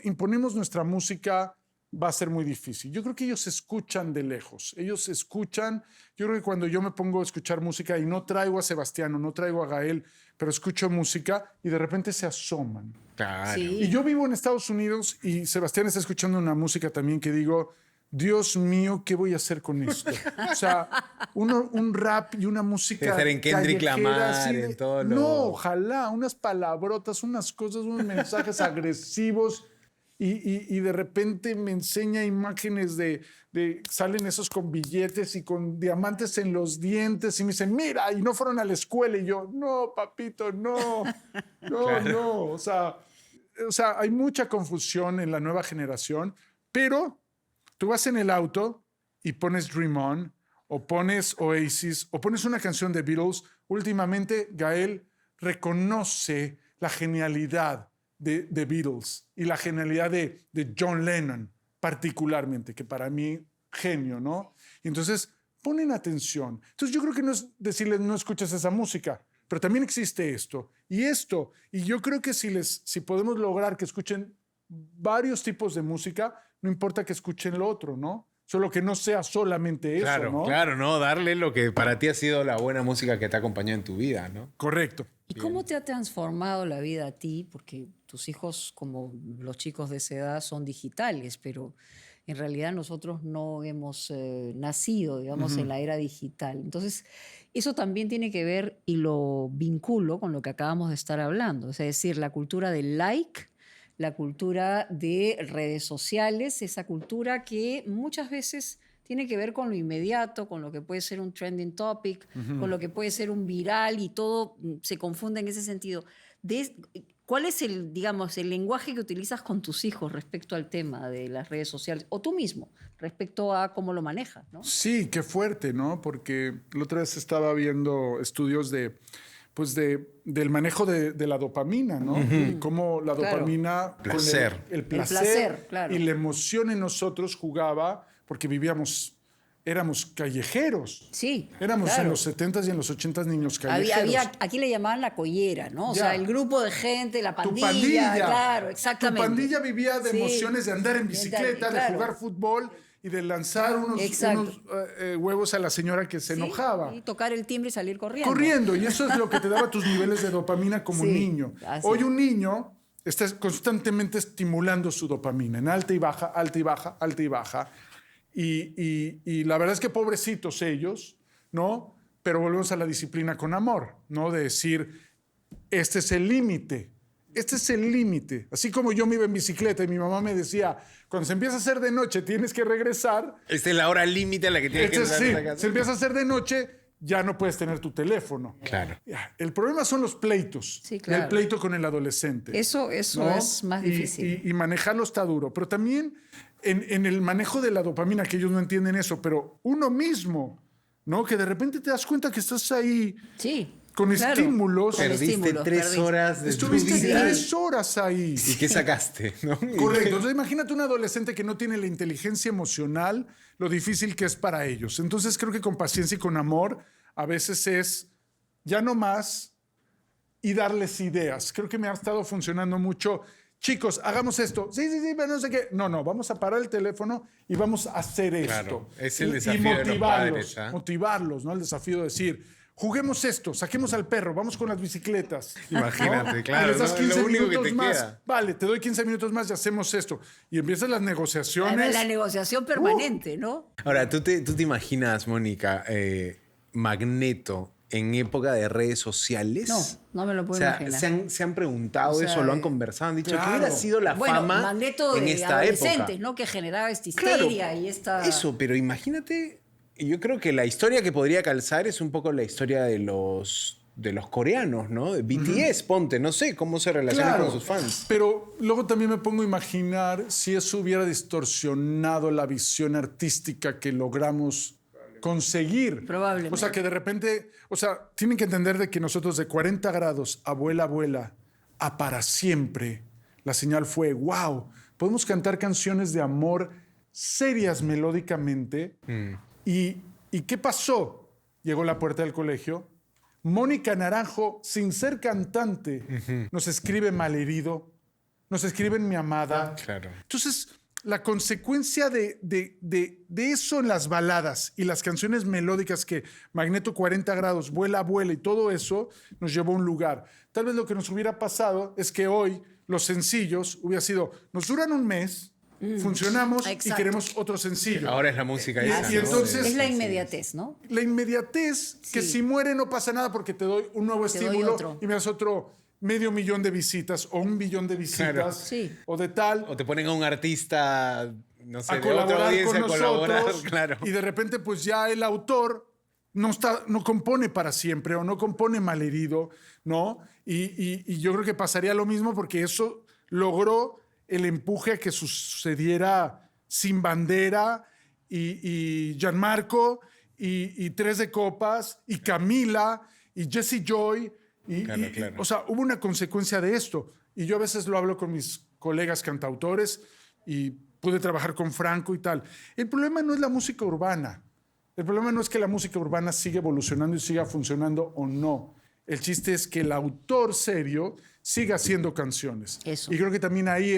imponemos nuestra música, va a ser muy difícil. Yo creo que ellos escuchan de lejos. Ellos escuchan. Yo creo que cuando yo me pongo a escuchar música y no traigo a Sebastián o no traigo a Gael, pero escucho música y de repente se asoman. Claro. Sí. Y yo vivo en Estados Unidos y Sebastián está escuchando una música también que digo, Dios mío, ¿qué voy a hacer con esto? O sea, un rap y una música Debe estar en Kendrick callejera, Lamar, así de- en todo lo- No, ojalá, unas palabrotas, unas cosas, unos mensajes agresivos. Y de repente me enseña imágenes de salen esos con billetes y con diamantes en los dientes y me dicen, mira, y no fueron a la escuela. Y yo, no, papito, no, no. O sea, hay mucha confusión en la nueva generación, pero tú vas en el auto y pones Dream On, o pones Oasis, o pones una canción de Beatles. Últimamente, Gael reconoce la genialidad de Beatles y la genialidad de John Lennon, particularmente, que para mí, genio, ¿no? Y entonces, ponen atención. Entonces, yo creo que no es decirles, no escuches esa música, pero también existe esto. Y yo creo que si podemos lograr que escuchen varios tipos de música, no importa que escuchen lo otro, ¿no? Solo que no sea solamente eso, Claro, ¿no? claro, ¿no? Darle lo que para ti ha sido la buena música que te ha acompañado en tu vida, ¿no? Correcto. ¿Y cómo te ha transformado la vida a ti? Porque tus hijos, como los chicos de esa edad, son digitales, pero en realidad nosotros no hemos nacido, digamos, en la era digital. Entonces, eso también tiene que ver, y lo vinculo con lo que acabamos de estar hablando, es decir, la cultura del like, la cultura de redes sociales, esa cultura que muchas veces tiene que ver con lo inmediato, con lo que puede ser un trending topic, con lo que puede ser un viral, y todo se confunde en ese sentido. ¿Cuál es el lenguaje que utilizas con tus hijos respecto al tema de las redes sociales, o tú mismo, respecto a cómo lo manejas, ¿no? Sí, qué fuerte, ¿no? Porque la otra vez estaba viendo estudios del manejo de la dopamina, ¿no? Y cómo la Claro. dopamina... con Placer. El placer, placer, claro. y la emoción en nosotros jugaba porque éramos callejeros. Sí, Éramos claro. en los 70s y en los 80s niños callejeros. Aquí le llamaban la collera, ¿no? O Ya. sea, el grupo de gente, la Tu pandilla. pandilla. Claro, exactamente. Tu pandilla vivía de Sí. emociones de andar en bicicleta, Claro. de jugar fútbol y de lanzar unos Exacto. huevos a la señora que se Sí, enojaba. y tocar el timbre y salir corriendo. Corriendo, y eso es lo que te daba tus niveles de dopamina como Sí, niño. así. Hoy un niño está constantemente estimulando su dopamina en alta y baja, alta y baja, alta y baja. Y la verdad es que pobrecitos ellos, ¿no? Pero volvemos a la disciplina con amor, ¿no? De decir, este es el límite. Este es el límite. Así como yo me iba en bicicleta y mi mamá me decía, cuando se empieza a hacer de noche tienes que regresar. Esta es la hora límite a la que tienes que Sí, entrar a casa. se empieza a hacer de noche, ya no puedes tener tu teléfono. Claro. Ya, el problema son los pleitos. Sí, Y claro. el pleito con el adolescente. Eso ¿no? es más difícil. Y manejarlo está duro. Pero también en el manejo de la dopamina, que ellos no entienden eso, pero uno mismo, ¿no? Que de repente te das cuenta que estás ahí Sí. con claro. estímulos. Con Perdiste estímulos, 3 perdiste. horas de tu Estuviste vida. 3 horas ahí. ¿Y qué sacaste? ¿No? Correcto. Entonces, imagínate un adolescente que no tiene la inteligencia emocional, lo difícil que es para ellos. Entonces, creo que con paciencia y con amor, a veces es ya no más y darles ideas. Creo que me ha estado funcionando mucho chicos, hagamos esto. Sí, pero no sé qué. No, vamos a parar el teléfono y vamos a hacer Claro, esto. es el Y desafío de los motivarlos, padres, ¿ah? motivarlos, ¿no? El desafío de decir, juguemos esto, saquemos al perro, vamos con las bicicletas. Imagínate, ¿no? claro, Y les das ¿no? 15 Lo único que minutos te más. queda. Vale, te doy 15 minutos más y hacemos esto. Y empiezan las negociaciones. La negociación permanente, ¿no? Ahora, ¿tú te imaginas, Mónica, Magneto en época de redes sociales? No me lo puedo O sea, imaginar. se han preguntado O sea, eso, lo han conversado, han dicho, claro. ¿qué hubiera sido la Bueno, fama Magneto en de esta adolescentes, época? ¿no? Que generaba esta Claro, histeria y esta... Eso, pero imagínate, yo creo que la historia que podría calzar es un poco la historia de los coreanos, ¿no? De BTS, ponte, no sé cómo se relaciona Claro, con sus fans. pero luego también me pongo a imaginar si eso hubiera distorsionado la visión artística que logramos conseguir. Probablemente. O sea, que de repente, tienen que entender de que nosotros de 40 grados, abuela, a para siempre, la señal fue, wow, podemos cantar canciones de amor serias melódicamente. ¿Y qué pasó? Llegó a la puerta del colegio. Mónica Naranjo, sin ser cantante, nos escribe Malherido, nos escribe Mi Amada. Claro. Entonces, la consecuencia de eso en las baladas y las canciones melódicas que Magneto 40 grados, vuela y todo eso nos llevó a un lugar. Tal vez lo que nos hubiera pasado es que hoy los sencillos hubiera sido, nos duran un mes, funcionamos y Exacto. queremos otro sencillo. Ahora es la música esa, y ¿no? entonces- Es la inmediatez, ¿no? La inmediatez, que Sí. si muere no pasa nada porque te doy un nuevo Te doy estímulo otro. y me das otro 500,000 de visitas o 1,000,000 de visitas Claro. Sí. o de tal. O te ponen a un artista, no sé, A de otra colaborar audiencia con a colaborar, nosotros claro. y de repente pues ya el autor no compone para siempre o no compone malherido, ¿no? Y yo creo que pasaría lo mismo porque eso logró el empuje a que sucediera Sin Bandera y Gianmarco y Tres de Copas y Camila y Jesse Joy. Claro. O sea, hubo una consecuencia de esto. Y yo a veces lo hablo con mis colegas cantautores y pude trabajar con Franco y tal. El problema no es la música urbana. El problema no es que la música urbana siga evolucionando y siga funcionando o no. El chiste es que el autor serio siga haciendo canciones. Eso. Y creo que también ahí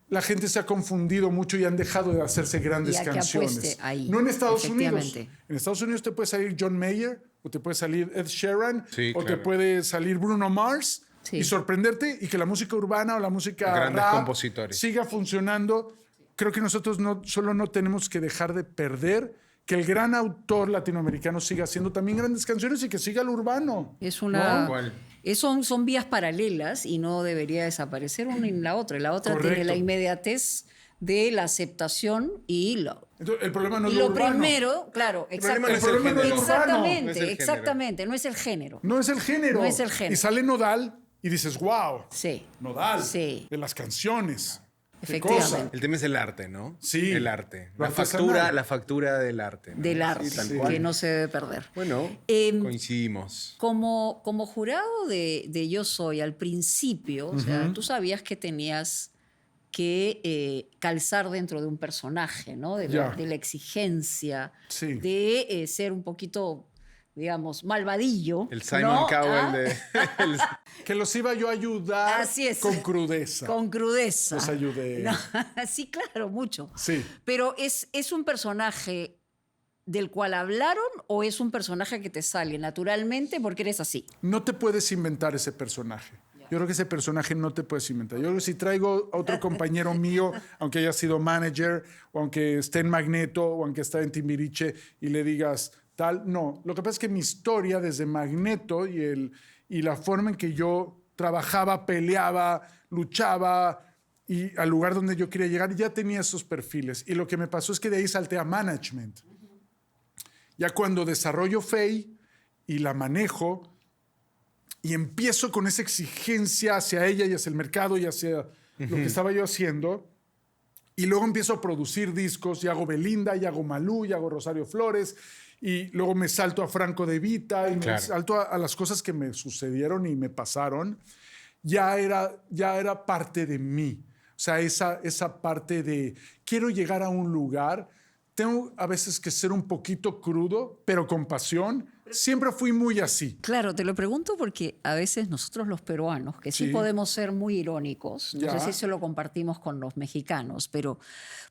la gente se ha confundido mucho y han dejado de hacerse grandes Y a que canciones. apueste ahí, No en Estados Unidos. efectivamente. En Estados Unidos te puede salir John Mayer, o te puede salir Ed Sheeran, Sí, o te claro. puede salir Bruno Mars Sí. y sorprenderte y que la música urbana o la música Grandes rap compositores. siga funcionando. Creo que nosotros solo no tenemos que dejar de perder que el gran autor latinoamericano siga haciendo también grandes canciones y que siga el urbano. Es una... ¿No? ¿Cuál? Son vías paralelas y no debería desaparecer una en la otra. La otra tiene Correcto. la inmediatez de la aceptación y Entonces, el problema no y es lo urbano. primero, claro, problema no es el problema no es género. urbano. exactamente, No es el género. exactamente, no es el género. No es el género. No es el género. Y sale Nodal y dices, wow, Sí, Nodal. Sí. De las canciones. Qué Efectivamente. cosa. El tema es el arte, ¿no? Sí. El arte. Lo La artesanal. factura del arte. ¿no? del arte, Sí, tal sí. cual. que no se debe perder. Bueno, Em, coincidimos. Como jurado de Yo Soy, al principio, o sea, tú sabías que tenías que calzar dentro de un personaje, ¿no? De Ya. la exigencia, Sí. de ser un poquito, digamos, malvadillo. El Simon ¿no? Cowell ¿Ah? de... Que los iba yo a ayudar Así es. con crudeza. Con crudeza. Los ayudé. No, sí, claro, mucho. Sí. Pero ¿es un personaje del cual hablaron o es un personaje que te sale naturalmente porque eres así? No te puedes inventar ese personaje. Yo creo que ese personaje no te puedes inventar. Yo creo que si traigo a otro compañero mío, aunque haya sido manager, o aunque esté en Magneto, o aunque esté en Timbiriche, y le digas tal, no. Lo que pasa es que mi historia desde Magneto y la forma en que yo trabajaba, peleaba, luchaba, y al lugar donde yo quería llegar, ya tenía esos perfiles. Y lo que me pasó es que de ahí salté a management. Ya cuando desarrollo Faye y la manejo y empiezo con esa exigencia hacia ella y hacia el mercado y hacia lo que estaba yo haciendo, y luego empiezo a producir discos y hago Belinda y hago Malú y hago Rosario Flores y luego me salto a Franco De Vita y me Claro. salto a las cosas que me sucedieron y me pasaron, ya era parte de mí. O sea, esa parte de quiero llegar a un lugar tengo a veces que ser un poquito crudo, pero con pasión. Siempre fui muy así. Claro, te lo pregunto porque a veces nosotros los peruanos, que sí Sí. podemos ser muy irónicos, no Ya. sé si eso lo compartimos con los mexicanos, pero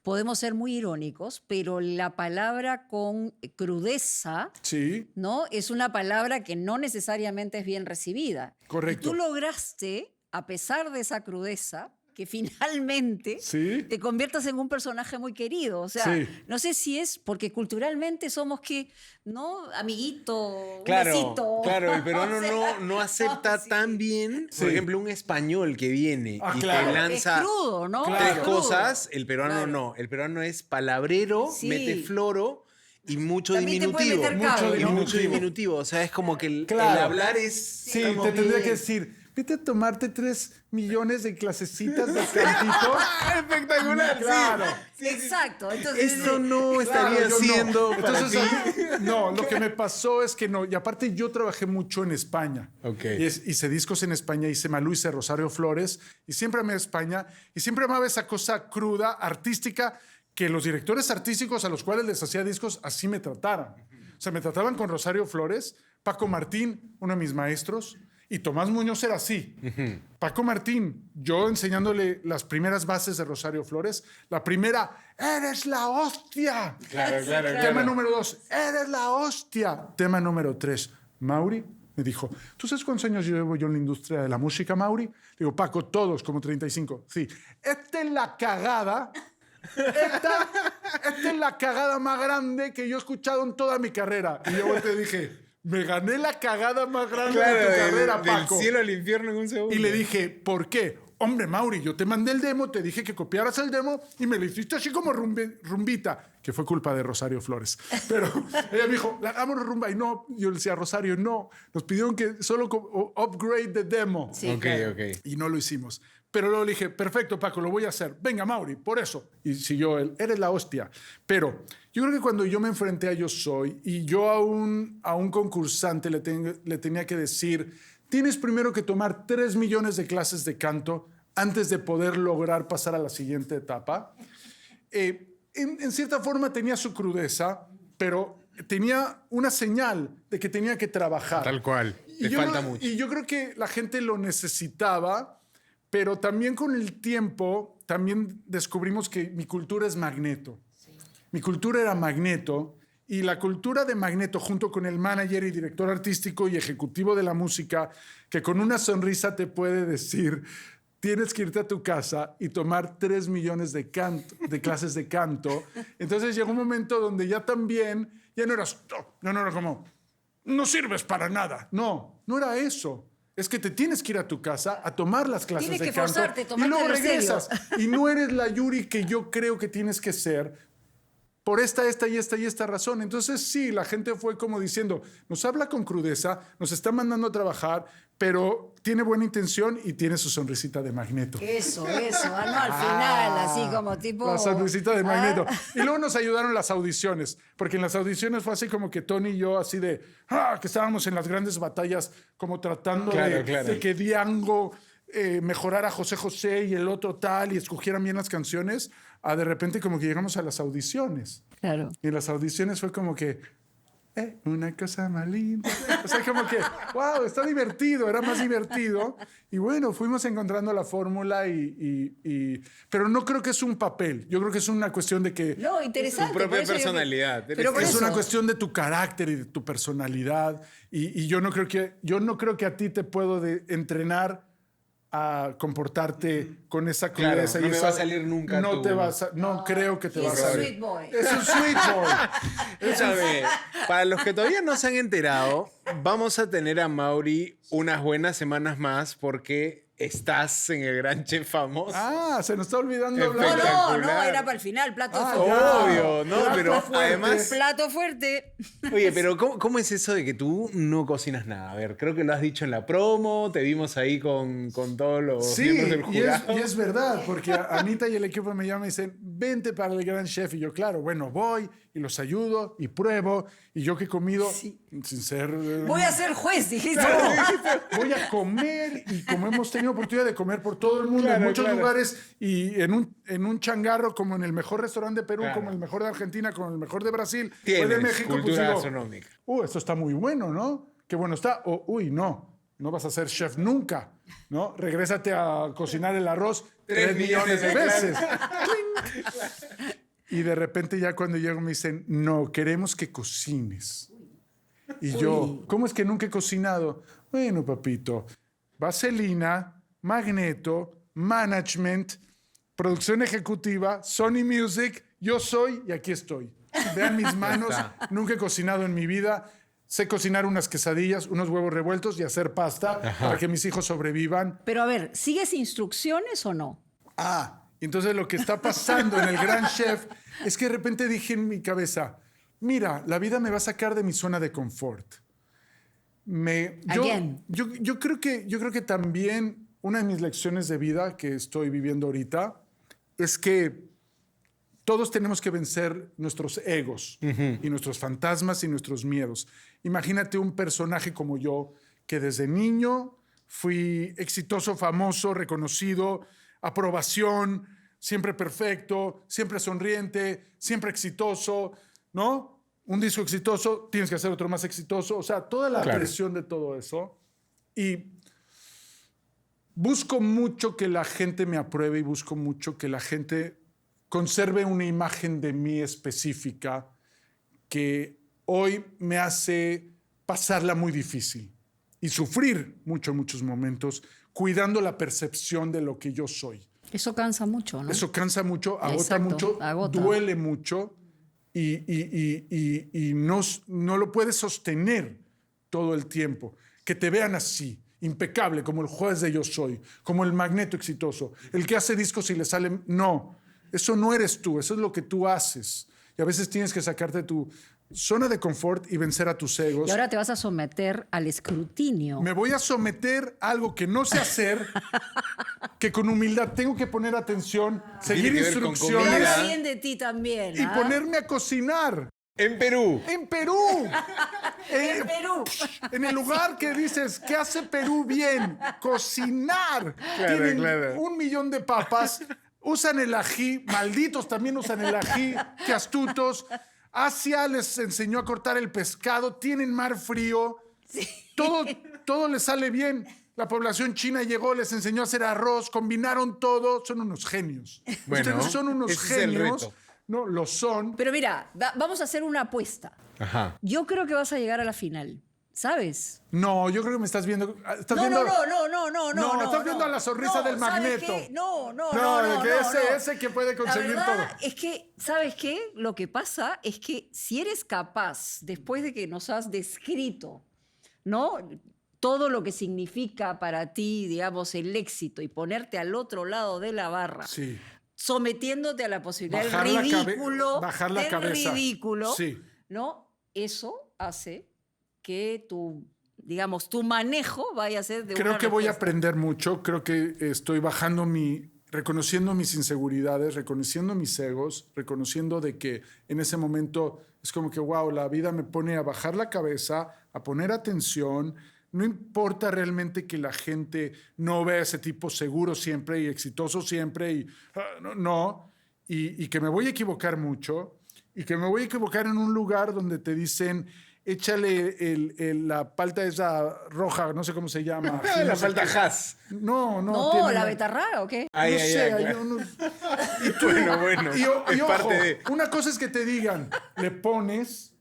podemos ser muy irónicos, pero la palabra con crudeza, Sí, ¿no? Es una palabra que no necesariamente es bien recibida. Correcto. Y tú lograste, a pesar de esa crudeza, que finalmente Sí. te conviertas en un personaje muy querido. O sea, Sí. no sé si es porque culturalmente somos que, ¿no? Amiguito, Claro, un besito. claro, el peruano O sea, no acepta sí. tan bien, por Sí. ejemplo, un español que viene Ah, y claro. te Es lanza crudo, ¿no? Claro. tres Es crudo. cosas, el peruano Claro. no. El peruano es palabrero, Sí. mete floro y mucho También te puede diminutivo. meter cable, y ¿no? mucho diminutivo. O sea, es como que el Claro. hablar es... sí, estamos te tendría bien. que decir, vete a tomarte 3 millones de clasecitas de cantito. Espectacular, Claro. Exacto. Entonces, Eso no estaría Claro, yo no. haciendo para Entonces, ti. no, lo que me pasó es que no. Y aparte yo trabajé mucho en España. Ok. Hice discos en España, hice Malú, hice Rosario Flores. Y siempre amé España. Y siempre amaba esa cosa cruda, artística, que los directores artísticos a los cuales les hacía discos así me trataran. O sea, me trataban con Rosario Flores, Paco Martín, uno de mis maestros, y Tomás Muñoz era así. Paco Martín, yo enseñándole las primeras bases de Rosario Flores, la primera, ¡eres la hostia! Claro, claro, Tema claro. número 2, ¡eres la hostia! Tema número 3, Mauri me dijo, ¿tú sabes cuántos años llevo yo en la industria de la música, Mauri? Digo, Paco, todos, como 35. Sí, esta es la cagada. Esta es la cagada más grande que yo he escuchado en toda mi carrera. Y yo te dije, me gané la cagada más grande de tu carrera, del Paco. cielo al infierno en un segundo. Y le dije, ¿por qué? Hombre, Mauri, yo te mandé el demo, te dije que copiaras el demo y me lo hiciste así como rumbita, que fue culpa de Rosario Flores. Pero ella me dijo, hagamos rumba. Y no, yo le decía, Rosario, no. Nos pidieron que solo upgrade the demo. Sí, Ok, claro. ok. Y no lo hicimos. Pero luego le dije, perfecto, Paco, lo voy a hacer. Venga, Mauri, por eso. Y siguió él, eres la hostia. Pero yo creo que cuando yo me enfrenté a Yo Soy y yo a un concursante le tenía que decir, tienes primero que tomar 3 millones de clases de canto antes de poder lograr pasar a la siguiente etapa. En cierta forma tenía su crudeza, pero tenía una señal de que tenía que trabajar. Tal cual. Te yo falta creo- mucho. Y yo creo que la gente lo necesitaba, pero también con el tiempo, también descubrimos que mi cultura es Magneto. Mi cultura era Magneto y la cultura de Magneto junto con el manager y director artístico y ejecutivo de la música, que con una sonrisa te puede decir, tienes que irte a tu casa y tomar 3 millones de clases de canto. Entonces llegó un momento donde ya también, ya no eras, no era como, no sirves para nada. No, no era eso. Es que te tienes que ir a tu casa a tomar las clases Tienes de que canto forzarte, y tomártelo luego en serio. regresas. Y no eres la Yuri que yo creo que tienes que ser por esta y esta razón. Entonces sí, la gente fue como diciendo, nos habla con crudeza, nos está mandando a trabajar, pero tiene buena intención y tiene su sonrisita de Magneto. Eso, al final, así como tipo... La sonrisita de Magneto. Ah. Y luego nos ayudaron las audiciones, porque en las audiciones fue así como que Tony y yo, así de, que estábamos en las grandes batallas, como tratando Claro, de, claro. de que Diango mejorara a José José y el otro tal, y escogieran bien las canciones, a de repente como que llegamos a las audiciones. Claro. Y en las audiciones fue como que, una cosa más linda. O sea, como que, wow, está divertido, era más divertido. Y bueno, fuimos encontrando la fórmula pero no creo que es un papel. Yo creo que es una cuestión de que No, interesante. Tu propia por eso yo- personalidad. Pero por es eso, una cuestión de tu carácter y de tu personalidad. Y yo no creo que a ti te puedo entrenar a comportarte con esa Claro, crudeza. no y me esa- va a salir nunca No tú. te vas a, no creo que te He's vas a a sweet boy. Es un sweet boy. Escúchame, para los que todavía no se han enterado, vamos a tener a Mauri unas buenas semanas más porque estás en el Gran Chef Famoso. Se nos está olvidando No, hablar. no, Espectacular. era para el final, plato Ah, fuerte. ya. Obvio, ¿no? Plato Pero fuerte. además, Plato fuerte. oye, pero ¿cómo es eso de que tú no cocinas nada? A ver, creo que lo has dicho en la promo, te vimos ahí con todos los Sí, miembros del y jurado. es verdad, porque Anita y el equipo me llaman y dicen, vente para el Gran Chef. Y yo, claro, bueno, voy y los ayudo y pruebo. Y yo que he comido, sin ser... Voy a ser juez, dijiste. No, voy a comer y como hemos tenido tenido oportunidad de comer por todo el mundo, en muchos lugares, y en un changarro, como en el mejor restaurante de Perú, como el mejor de Argentina, como el mejor de Brasil, o de México, cultura pues digo, gastronómica. esto está muy bueno, ¿no? Qué bueno está. O, uy, no vas a ser chef nunca, ¿no? Regrésate a cocinar el arroz 3 millones de veces. Y de repente ya cuando llego me dicen, no, queremos que cocines. Y yo, ¿cómo es que nunca he cocinado? Bueno, papito, Vaselina, Magneto, Management, Producción Ejecutiva, Sony Music, yo soy y aquí estoy. Vean mis manos, nunca he cocinado en mi vida. Sé cocinar unas quesadillas, unos huevos revueltos y hacer pasta para que mis hijos sobrevivan. Pero a ver, ¿sigues instrucciones o no? Entonces lo que está pasando en el Gran Chef es que de repente dije en mi cabeza, mira, la vida me va a sacar de mi zona de confort. Yo creo que también una de mis lecciones de vida que estoy viviendo ahorita es que todos tenemos que vencer nuestros egos y nuestros fantasmas y nuestros miedos. Imagínate un personaje como yo, que desde niño fui exitoso, famoso, reconocido, aprobación, siempre perfecto, siempre sonriente, siempre exitoso, ¿no? Un disco exitoso, tienes que hacer otro más exitoso. O sea, toda la presión de todo eso. Y busco mucho que la gente me apruebe y busco mucho que la gente conserve una imagen de mí específica que hoy me hace pasarla muy difícil y sufrir mucho en muchos momentos, cuidando la percepción de lo que yo soy. Eso cansa mucho, ¿no? Eso cansa mucho, agota mucho, duele mucho y no lo puedes sostener todo el tiempo. Que te vean así, impecable, como el juez de Yo Soy, como el Magneto exitoso, el que hace discos y le sale... No, eso no eres tú, eso es lo que tú haces. Y a veces tienes que sacarte de tu zona de confort y vencer a tus egos. Y ahora te vas a someter al escrutinio. Me voy a someter a algo que no sé hacer, que con humildad tengo que poner atención, seguir instrucciones. Habla bien de ti también. Y ponerme a cocinar. En Perú. En Perú. En Perú. En el lugar que dices, ¿qué hace Perú bien? Cocinar. Tienen 1 millón de papas. Usan el ají, malditos también usan el ají, qué astutos. Asia les enseñó a cortar el pescado, tienen mar frío, sí. Todo les sale bien. La población china llegó, les enseñó a hacer arroz, combinaron todo, son unos genios. Bueno, ustedes son unos genios, es no, lo son. Pero mira, vamos a hacer una apuesta. Ajá. Yo creo que vas a llegar a la final. ¿Sabes? No, yo creo que me estás viendo. No, estás viendo a la sonrisa del Magneto. No, ese que puede conseguir la verdad todo. Es que, ¿sabes qué? Lo que pasa es que si eres capaz, después de que nos has descrito, ¿no? Todo lo que significa para ti, digamos, el éxito y ponerte al otro lado de la barra. Sí. Sometiéndote a la posibilidad del bajar la cabeza. Ridículo, sí. ¿no? Eso hace que tu manejo vaya a ser de Creo que voy a aprender mucho. Creo que estoy reconociendo mis inseguridades, reconociendo mis egos, reconociendo de que en ese momento es como que, wow, la vida me pone a bajar la cabeza, a poner atención. No importa realmente que la gente no vea ese tipo seguro siempre y exitoso siempre. Y que me voy a equivocar mucho y que me voy a equivocar en un lugar donde te dicen... Échale la palta esa roja, no sé cómo se llama. La palta Hass. No, la betarraga, ¿o qué? No sé. Y tú, bueno. Y es parte ojo, de... una cosa es que te digan, le pones,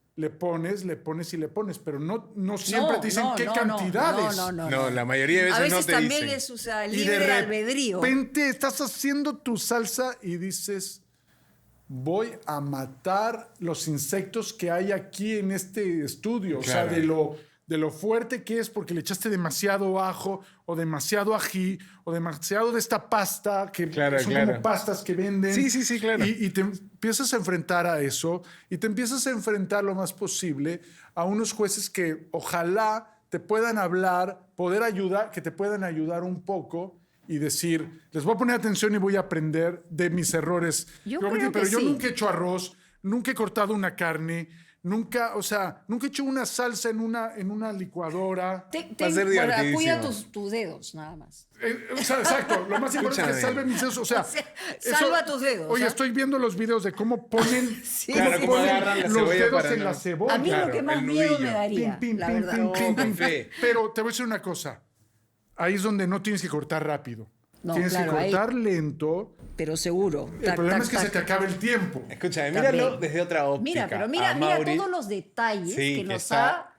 pero no siempre te dicen qué cantidades. No, la mayoría de veces no te dicen. A veces también es libre albedrío. Y de repente estás haciendo tu salsa y dices... Voy a matar los insectos que hay aquí en este estudio. Claro. O sea, de lo fuerte que es porque le echaste demasiado ajo o demasiado ají o demasiado de esta pasta que son como pastas que venden. Sí, claro. Y te empiezas a enfrentar a eso y te empiezas a enfrentar lo más posible a unos jueces que ojalá te puedan hablar, que te puedan ayudar un poco y decir, les voy a poner atención y voy a aprender de mis errores. Yo nunca he hecho arroz, nunca he cortado una carne, Nunca, o sea, nunca he hecho una salsa en una licuadora. Va a ser divertidísimo. Cuida tus dedos, nada más. O sea, exacto. Lo más importante es que Escúchame. salve mis dedos. O sea, salva tus dedos. Oye, ¿ah? estoy viendo los videos de cómo ponen, Claro, cómo agarran la los cebolla dedos para en no- la cebolla. A mí Claro, lo que más el miedo nudillo. me daría, Pim, pim, la pim, verdad. pim, pim, con pim. fe. Pero te voy a decir una cosa. Ahí es donde no tienes que cortar rápido. No, tienes claro, que ahí- cortar lento. Pero seguro. El problema es que se te acabe el tiempo. Escúchame, También. míralo desde otra óptica. Mira, pero A mira Mauri. todos los detalles Sí, que que nos está- ha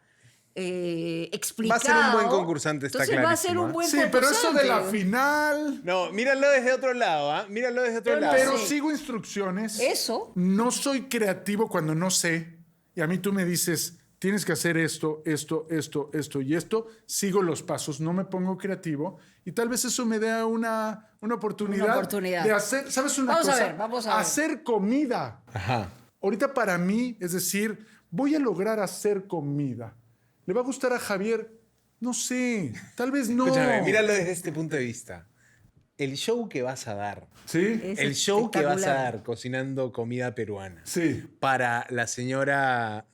explicado. Va a ser un buen concursante, está Entonces va a ser clarísimo, un ¿eh? buen Sí, pero eso de la concursante. final. No, míralo desde otro lado, ¿ah? Míralo desde otro Pero lado. Pero Sí. sigo instrucciones. Eso. No soy creativo cuando no sé. Y a mí tú me dices, tienes que hacer esto, esto, esto, esto y esto. Sigo los pasos, no me pongo creativo. Y tal vez eso me dé una oportunidad, Una oportunidad. de hacer, ¿sabes una Vamos a cosa? ver, vamos a ver. Hacer comida. Ajá. Ahorita para mí, es decir, voy a lograr hacer comida. ¿Le va a gustar a Javier? No sé, tal vez no. Escúchame, míralo desde este punto de vista. El show que vas a dar. ¿Sí? Es El show que vas a espectacular. dar cocinando comida peruana. Sí. Para la señora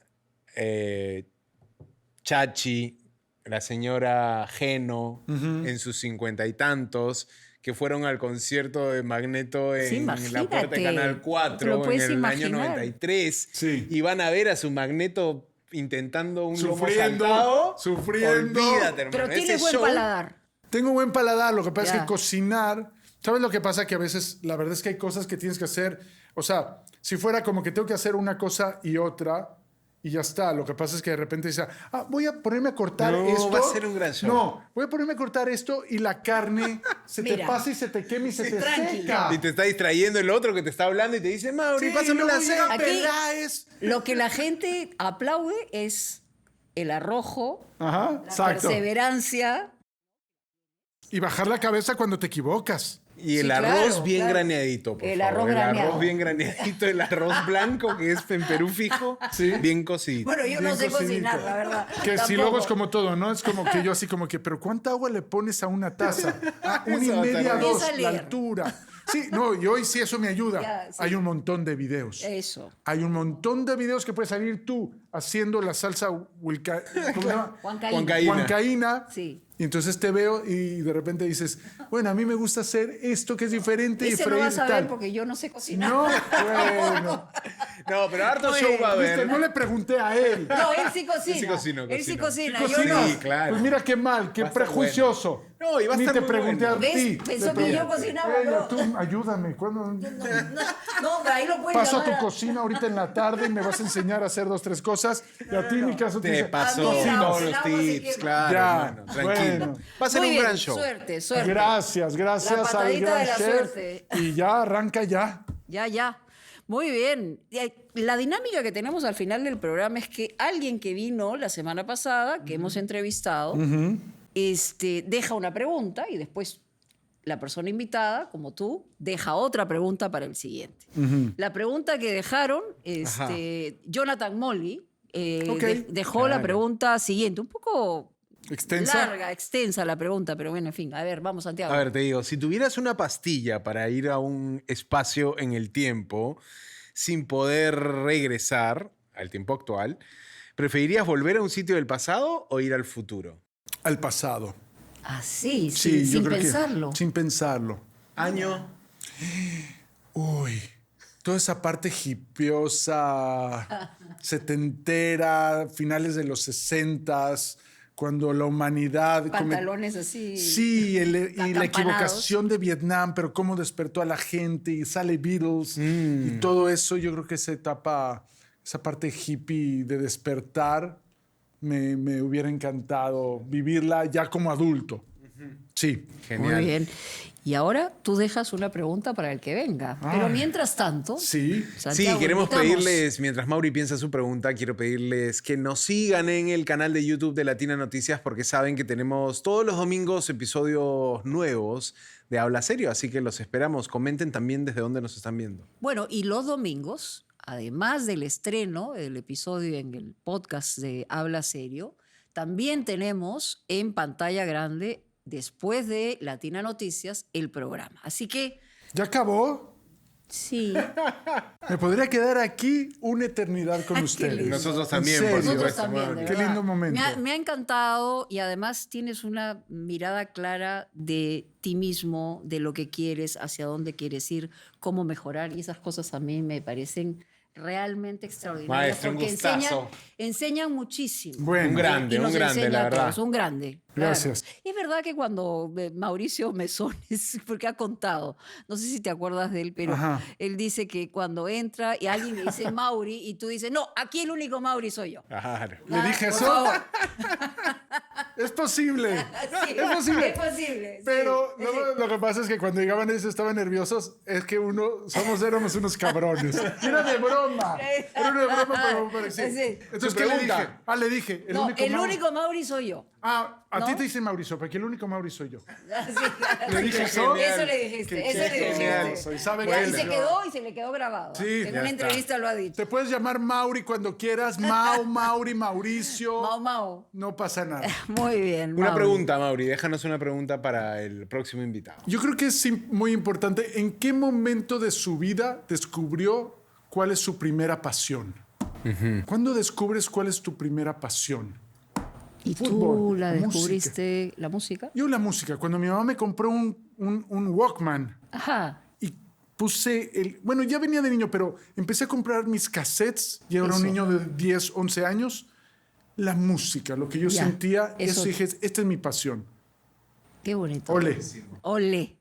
Chachi, la señora Geno, en sus 50 y tantos, que fueron al concierto de Magneto Sí, en la puerta de imagínate. Canal ¿Te lo 4 en puedes el año imaginar? 93. Sí. Y van a ver a su Magneto intentando un lomo Sufriendo, saltado. sufriendo. Olvídate, hermano. Pero tiene Ese buen show- paladar. Tengo buen paladar, lo que pasa es Ya. que cocinar, ¿sabes lo que pasa? Que a veces la verdad es que hay cosas que tienes que hacer, o sea, si fuera como que tengo que hacer una cosa y otra y ya está, lo que pasa es que de repente dice, voy a ponerme a cortar No, esto. va a ser un gran show. No, voy a ponerme a cortar esto y la carne se te Mira. pasa y se te quema y se te Tranquilo. seca. Y te está distrayendo el otro que te está hablando y te dice, Mauri, Sí, pásame luego la llega cena. Aquí- Peláez. Lo que la gente aplaude es el arrojo, Ajá, la exacto. perseverancia. Y bajar la cabeza cuando te equivocas. Y el Sí, arroz claro, bien claro. graneadito, por El favor. arroz El graneado. arroz bien graneadito, el arroz blanco que es en Perú fijo, Sí. bien cocidito. Bueno, yo no Bien sé cocidito. cocinar, la verdad. Que si Tampoco. luego es como todo, ¿no? Es como que yo así como que, pero ¿cuánta agua le pones a una taza? Una y Eso va a media, tardar. dos, Empieza a la leer. altura. Sí, no, y hoy sí eso me ayuda. Ya, sí. Hay un montón de videos. Eso. Hay un montón de videos que puedes salir tú haciendo la salsa ¿cómo se llama? Huancaína. Huancaína. Huancaína. Sí. Y entonces te veo y de repente dices, bueno, a mí me gusta hacer esto que es diferente y Ese freír no vas a y tal. ver porque yo no sé cocinar. No, bueno. No, pero harto Muy show bien. va a Viste, haber. no le pregunté a él. No, él sí cocina. Él sí cocina, Él sí cocina. cocina. Sí, Yo cocina. no. Sí, claro. Pues mira qué mal, qué Va a estar prejuicioso. bueno. No, y va a Ni estar te muy pregunté bueno. a ¿Ves? ti. Pensó que yo cocinaba, Ella, ¿no? tú ayúdame. ¿Cuándo? No, pero ahí lo puedes Paso a tu llamar cocina ahorita en la tarde y me vas a enseñar a hacer 2, 3 cosas. Y a ti en mi caso te Te dice, paso Mira, todos los cocinamos si tips, quieres. claro, Ya, hermano, tranquilo. bueno. Va a ser Muy un bien, gran show. Suerte, suerte. Gracias, gracias La al patadita gran de la chef. suerte. Y ya, arranca ya. Ya. Muy bien. La dinámica que tenemos al final del programa es que alguien que vino la semana pasada, que hemos entrevistado, deja una pregunta y después la persona invitada, como tú, deja otra pregunta para el siguiente. La pregunta que dejaron, Ajá. Jonathan Molly, Ok. dejó la Claro. pregunta siguiente, un poco Extensa. larga, extensa la pregunta, pero bueno, en fin. A ver, vamos, Santiago. A ver, te digo, si tuvieras una pastilla para ir a un espacio en el tiempo sin poder regresar al tiempo actual, ¿preferirías volver a un sitio del pasado o ir al futuro? Al pasado. Así, Sí, yo sin creo que pensarlo. sin pensarlo. Año. Uy, toda esa parte hipiosa, setentera, finales de los 60s, cuando la humanidad... Pantalones así. Sí, y la acampanados. equivocación de Vietnam, pero cómo despertó a la gente y sale Beatles y todo eso, yo creo que esa etapa, esa parte hippie de despertar, me hubiera encantado vivirla ya como adulto. Sí. Genial. Muy bien. Y ahora tú dejas una pregunta para el que venga. Pero mientras tanto, Sí. Santiago, Sí, queremos invitamos. pedirles, mientras Mauri piensa su pregunta, quiero pedirles que nos sigan en el canal de YouTube de Latina Noticias porque saben que tenemos todos los domingos episodios nuevos de Habla Serio, así que los esperamos. Comenten también desde dónde nos están viendo. Bueno, y los domingos, además del estreno del episodio en el podcast de Habla Serio, también tenemos en pantalla grande, después de Latina Noticias, el programa. Así que ¿Ya acabó? Sí. Me podría quedar aquí una eternidad con Qué ustedes. lindo. Nosotros En también, serio. por Nosotros supuesto. también, de Mauri. Qué verdad. lindo momento. Me ha encantado y además tienes una mirada clara de ti mismo, de lo que quieres, hacia dónde quieres ir, cómo mejorar y esas cosas a mí me parecen realmente extraordinarias Maestro, un porque gustazo. enseñan muchísimo. Bueno. Un grande, Y nos un grande, enseña la a verdad. todos, un grande. claro. Gracias. Y es verdad que cuando Mauricio Mesones, porque ha contado, no sé si te acuerdas de él, pero Ajá. él dice que cuando entra y alguien le dice Mauri y tú dices, no, aquí el único Mauri soy yo. Claro. ¿Le dije Por eso? favor. Es posible. Sí, Es posible. Es posible. sí. Pero lo que pasa es que cuando llegaban ellos estaban nerviosos, es que éramos unos cabrones. Era de broma. Era una broma, pero me parecía. Sí. Entonces, Su ¿qué le pregunta. dije? Le dije. No, el Mauri- único Mauri soy yo. A ¿No? ti te dicen Mauricio, porque el único Mauri soy yo. Sí, ¿Le dije eso? Eso le dijiste. Qué Eso le genial dijiste. soy. ¿Sabe Ya, qué? y se quedó y se le quedó grabado. Sí, en ya una está. entrevista lo ha dicho. Te puedes llamar Mauri cuando quieras. Mauri, Mauricio. Mau Mau. No pasa nada. Muy bien. Una Mauri. pregunta, Mauri. Déjanos una pregunta para el próximo invitado. Yo creo que es muy importante. ¿En qué momento de su vida descubrió cuál es su primera pasión? ¿Cuándo descubres cuál es tu primera pasión? ¿Y tú Fútbol, la música. descubriste, la música? Yo la música. Cuando mi mamá me compró un Walkman Ajá. y puse Bueno, ya venía de niño, pero empecé a comprar mis cassettes. Y era un Eso. niño de 10, 11 años. La música, lo que yo Ya, sentía, eso. eso dije, esta es mi pasión. Qué bonito. Ole. Ole.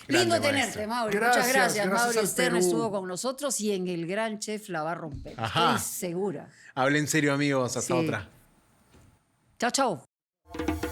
Grande, Lindo tenerte, maestro. Mauri. Gracias, Muchas gracias. gracias Mauri al Stern Perú. estuvo con nosotros y en el Gran Chef la va a romper. Ajá. Estoy segura. Hablen en serio, amigos. Hasta Sí. otra. Chao, chao.